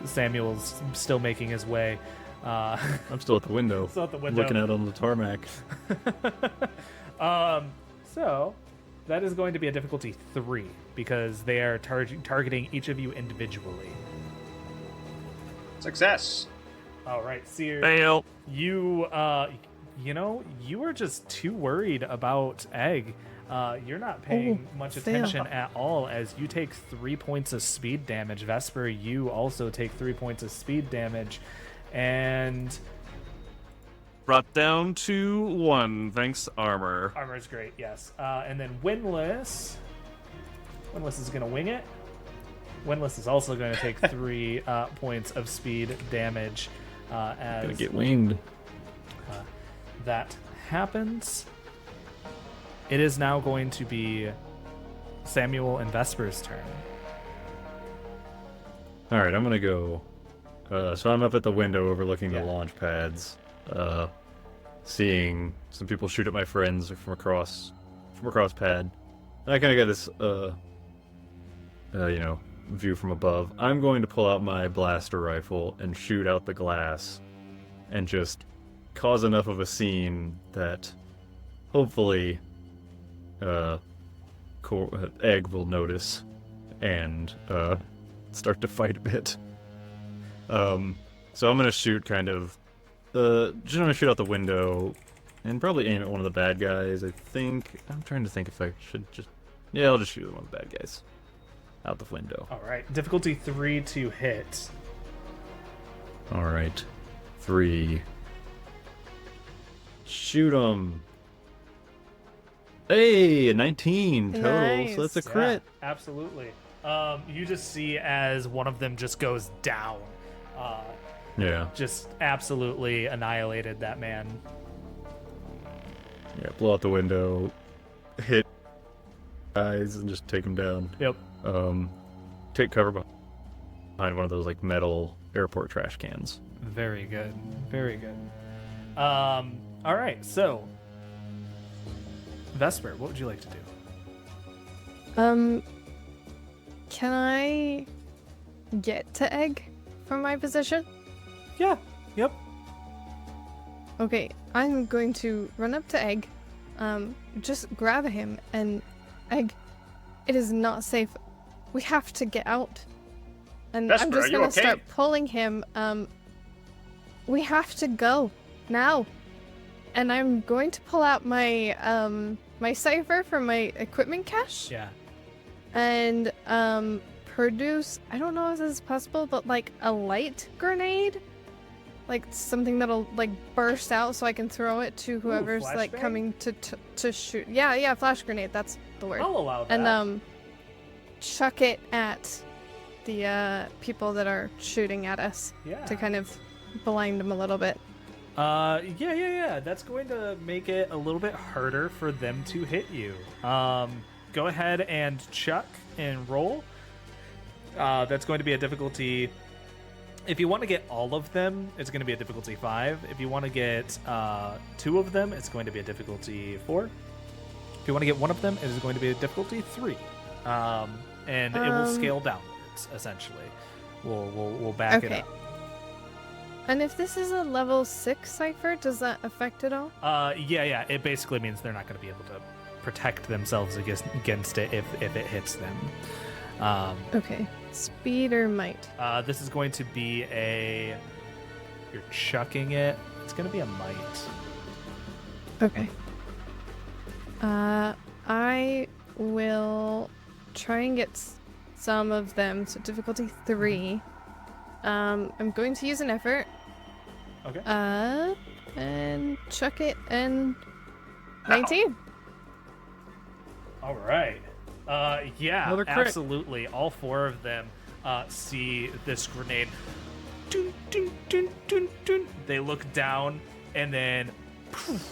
Samuel's still making his way. I'm still at the window. Still at the window. Looking out on the tarmac. So that is going to be a difficulty 3, because they are targeting each of you individually. Success. All right, Seer. Fail. You you are just too worried about Egg. You're not paying much attention at all, as you take 3 points of speed damage. Vesper, you also take 3 points of speed damage, and Brought down to 1, thanks armor. armor's great, yes. And then Windless is going to wing it. Windless is also going to take 3 points of speed damage as Gonna get winged. that happens. It is now going to be Samuel and Vesper's turn. All right, I'm gonna go. So I'm up at the window overlooking Yeah. the launch pads, seeing some people shoot at my friends from across pad. And I kind of got this, view from above. I'm going to pull out my blaster rifle and shoot out the glass, and just cause enough of a scene that hopefully Egg will notice and start to fight a bit. So I'm gonna shoot just gonna shoot out the window and probably aim at one of the bad guys. I'm trying to think if I should I'll just shoot at one of the bad guys out the window. All right, difficulty 3 to hit. All right, 3. Shoot him. Hey, a 19 total, Nice. so that's a crit. Yeah, absolutely. You just see as one of them just goes down. Yeah, Just absolutely annihilated that man. blow out the window, hit guys, and just take them down. Yep. Take cover behind one of those like metal airport trash cans. Very good. Very good. All right, so Vesper, what would you like to do? Can I get to Egg from my position? Yeah. Yep. Okay, I'm going to run up to Egg, just grab him, and Egg, it is not safe. We have to get out. And Vesper, I'm are just you gonna okay? start pulling him. We have to go now. And I'm going to pull out my my cipher from my equipment cache Yeah. and produce, I don't know if this is possible, but like a light grenade, like something that'll like burst out so I can throw it to whoever's like flashbang? coming to shoot. Yeah, flash grenade, that's the word. I'll allow that. And chuck it at the people that are shooting at us yeah. to kind of blind them a little bit. Yeah. That's going to make it a little bit harder for them to hit you. Go ahead and chuck and roll. That's going to be a difficulty. If you want to get all of them, it's going to be a difficulty 5. If you want to get 2 of them, it's going to be a difficulty 4. If you want to get 1 of them, it is going to be a difficulty 3. And it will scale downwards, essentially. We'll back it Okay. up. And if this is a level 6 cipher, does that affect it all? Yeah. It basically means they're not going to be able to protect themselves against it if it hits them. Okay. Speed or might? This is going to be you're chucking it. It's going to be a might. Okay. I will try and get some of them. So difficulty 3. I'm going to use an effort. Okay. And chuck it and 19. All right. Yeah, Another crit. absolutely. All 4 of them see this grenade. Dun, dun, dun, dun, dun. They look down, and then poof,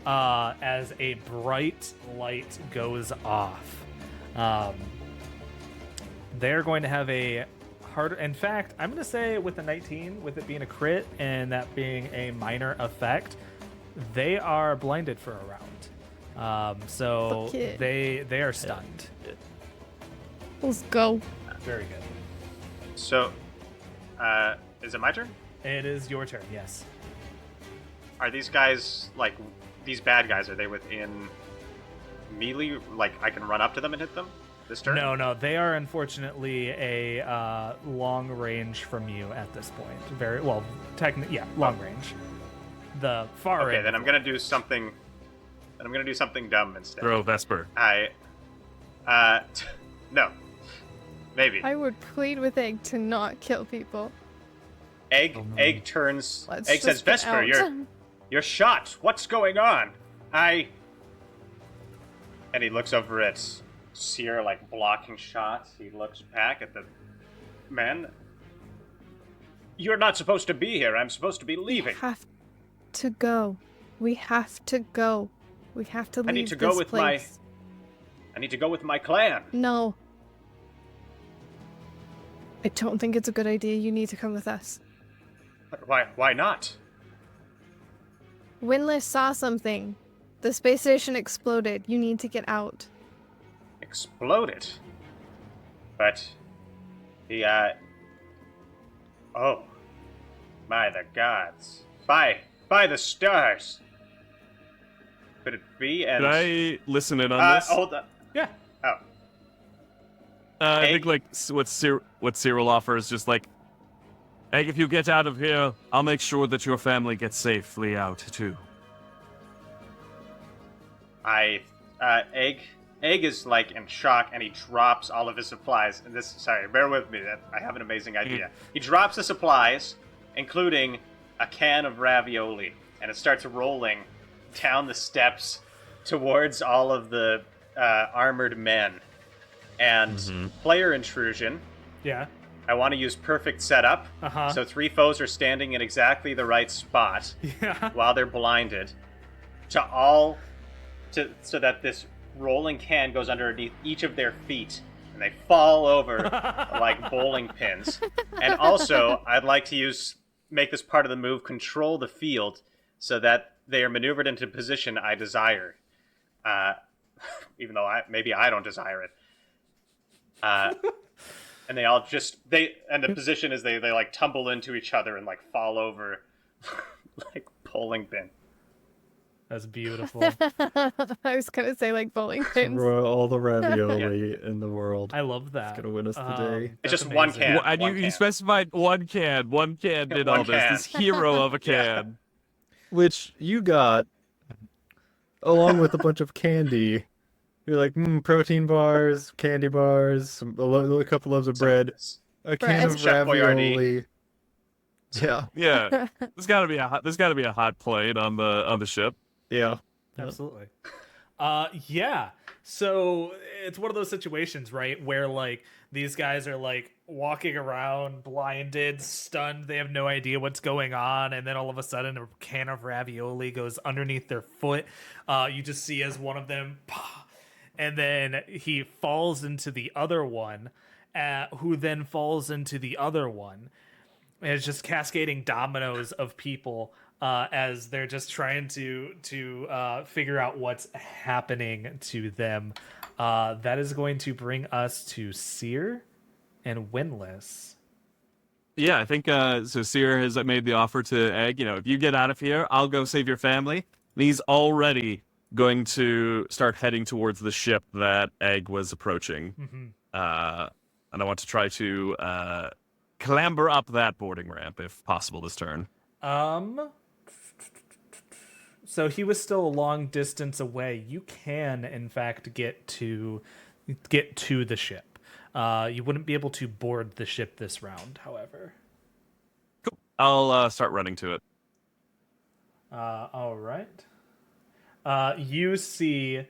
as a bright light goes off, they're going to have a harder. In fact, I'm going to say with the 19, with it being a crit and that being a minor effect, they are blinded for a round. So Fuck yeah. they are stunned. Let's go. Very good. So, is it my turn? It is your turn. Yes. Are these guys, like, these bad guys, are they within melee? Like, I can run up to them and hit them this turn? No, they are unfortunately a long range from you at this point. Very well, technically, yeah, long range. The far Okay, end. then I'm gonna do something. Dumb instead. Throw Vesper. No, maybe. I would plead with Egg to not kill people. Egg turns. Let's Egg says, just get "Vesper, out." you're shot. What's going on?" And he looks over at Seer, like blocking shots. He looks back at the man. You're not supposed to be here. I'm supposed to be leaving. We have to go. We have to go. We have to leave I need to go this with place. I need to go with my clan. No. I don't think it's a good idea. You need to come with us. But why not? Windlass saw something. The space station exploded. You need to get out. Exploded. But he oh, by the gods. By the stars. Could it be? And Could I listen in on this? hold on. Yeah. Oh, I Egg? think like what Cyril offers, just like, Egg, if you get out of here, I'll make sure that your family gets safely out too. Egg is like in shock, and he drops all of his supplies. And sorry, bear with me. I have an amazing idea. He drops the supplies, including a can of ravioli, and it starts rolling down the steps towards all of the armored men. And player intrusion. Yeah. I want to use perfect setup. Uh-huh. So 3 foes are standing in exactly the right spot Yeah. while they're blinded. So that this rolling can goes underneath each of their feet, and they fall over like bowling pins. And also, I'd like to make this part of the move, control the field, so that they are maneuvered into position I desire. Even though maybe I don't desire it. And they all and the position is they like tumble into each other and like fall over like bowling pin. That's beautiful. I was gonna say like bowling pins. All the ravioli in the world. I love that. It's gonna win us the day. It's That's just one amazing. can. Well, and one you can. specified one can. One can did one all this. can. This hero of a can. Which you got along with a bunch of candy. You're like, protein bars, candy bars, a couple loaves of bread, a can of Chef Boyardee. ravioli. Yeah, Yeah, there's got to be a hot plate on the ship. yeah. Absolutely. Yeah. So it's one of those situations, right, where like these guys are like walking around blinded, stunned, they have no idea what's going on, and then all of a sudden a can of ravioli goes underneath their foot. You just see as one of them, and then he falls into the other one, who then falls into the other one. And it's just cascading dominoes of people as they're just trying to figure out what's happening to them. That is going to bring us to Seer and Windlass. Yeah, I think so. Seer has made the offer to Egg. You know, if you get out of here, I'll go save your family. And he's already going to start heading towards the ship that Egg was approaching. And I want to try to clamber up that boarding ramp if possible this turn. So he was still a long distance away. You can, in fact, get to the ship. You wouldn't be able to board the ship this round, however. Cool. I'll start running to it. All right. You see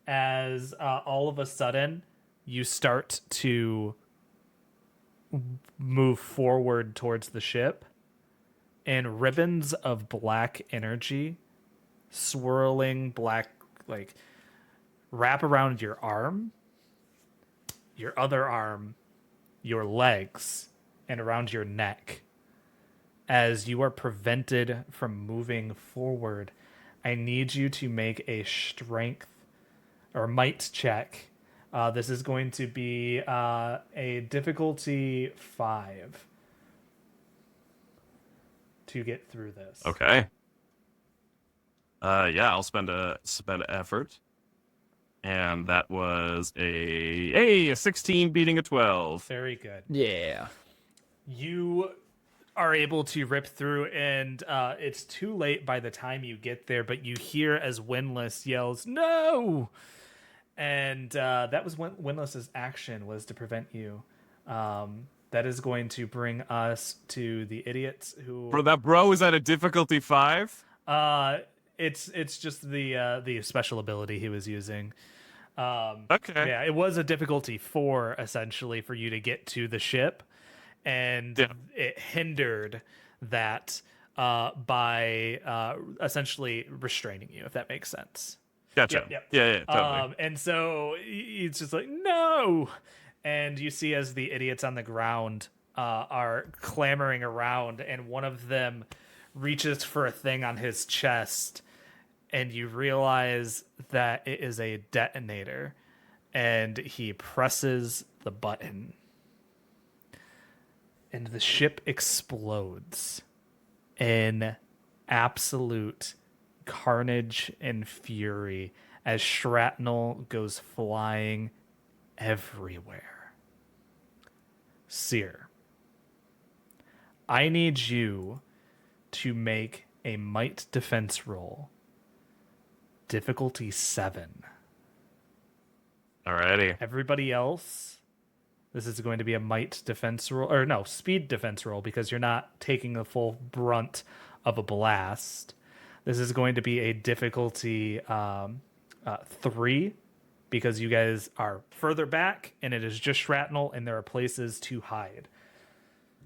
as all of a sudden you start to move forward towards the ship, and ribbons of black energy, swirling black, like, wrap around your arm, your other arm, your legs, and around your neck. As you are prevented from moving forward, I need you to make a strength or might check. This is going to be a difficulty 5 to get through this. Okay. Yeah, I'll spend effort. And that was a 16 beating a 12. Very good. Yeah. You are able to rip through, and it's too late by the time you get there, but you hear as Windlass yells, "No!" And that was Windlass's action, was to prevent you. That is going to bring us to the idiots who... Bro, that bro is at a difficulty 5? It's just the special ability he was using. Okay. Yeah, it was a difficulty 4, essentially, for you to get to the ship. And it hindered that by essentially restraining you, if that makes sense. Gotcha. Yep. Yeah, totally. And so it's just like, no! And you see as the idiots on the ground are clamoring around, and one of them reaches for a thing on his chest, and you realize that it is a detonator, and he presses the button. And the ship explodes in absolute carnage and fury as shrapnel goes flying everywhere. Seer, I need you to make a might defense roll. Difficulty 7. Alrighty. Everybody else, this is going to be a might defense roll, or no, speed defense roll, because you're not taking the full brunt of a blast. This is going to be a difficulty 3, because you guys are further back, and it is just shrapnel, and there are places to hide.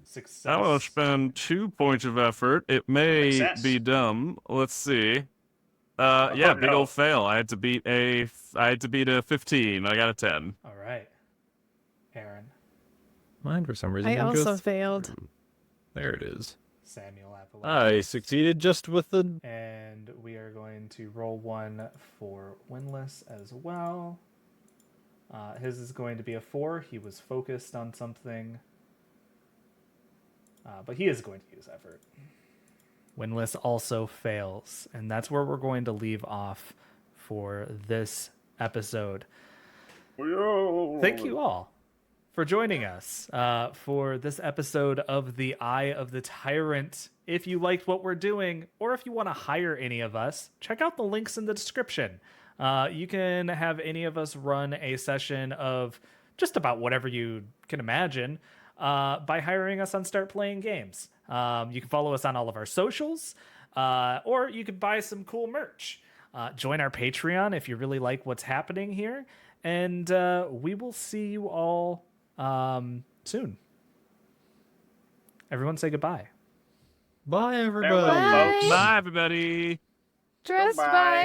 Success. I will spend 2 points of effort. It may Success. be dumb. Let's see. no. Big old fail. I had to beat a 15. I got a 10. All right. Aaron, Mine, for some reason, I didn't go also failed. There it is. Samuel Appalachia. I succeeded just with the... And we are going to roll 1 for Windlass as well. His is going to be a 4. He was focused on something. But he is going to use effort. Windlass also fails. And that's where we're going to leave off for this episode. Thank you all for joining us for this episode of The Eye of the Tyrant. If you liked what we're doing, or if you want to hire any of us, check out the links in the description. You can have any of us run a session of just about whatever you can imagine by hiring us on Start Playing Games. You can follow us on all of our socials, or you could buy some cool merch. Join our Patreon if you really like what's happening here. And we will see you all soon. Everyone say goodbye. Bye, everybody. Farewell, folks. Bye, everybody. Dressed Goodbye. by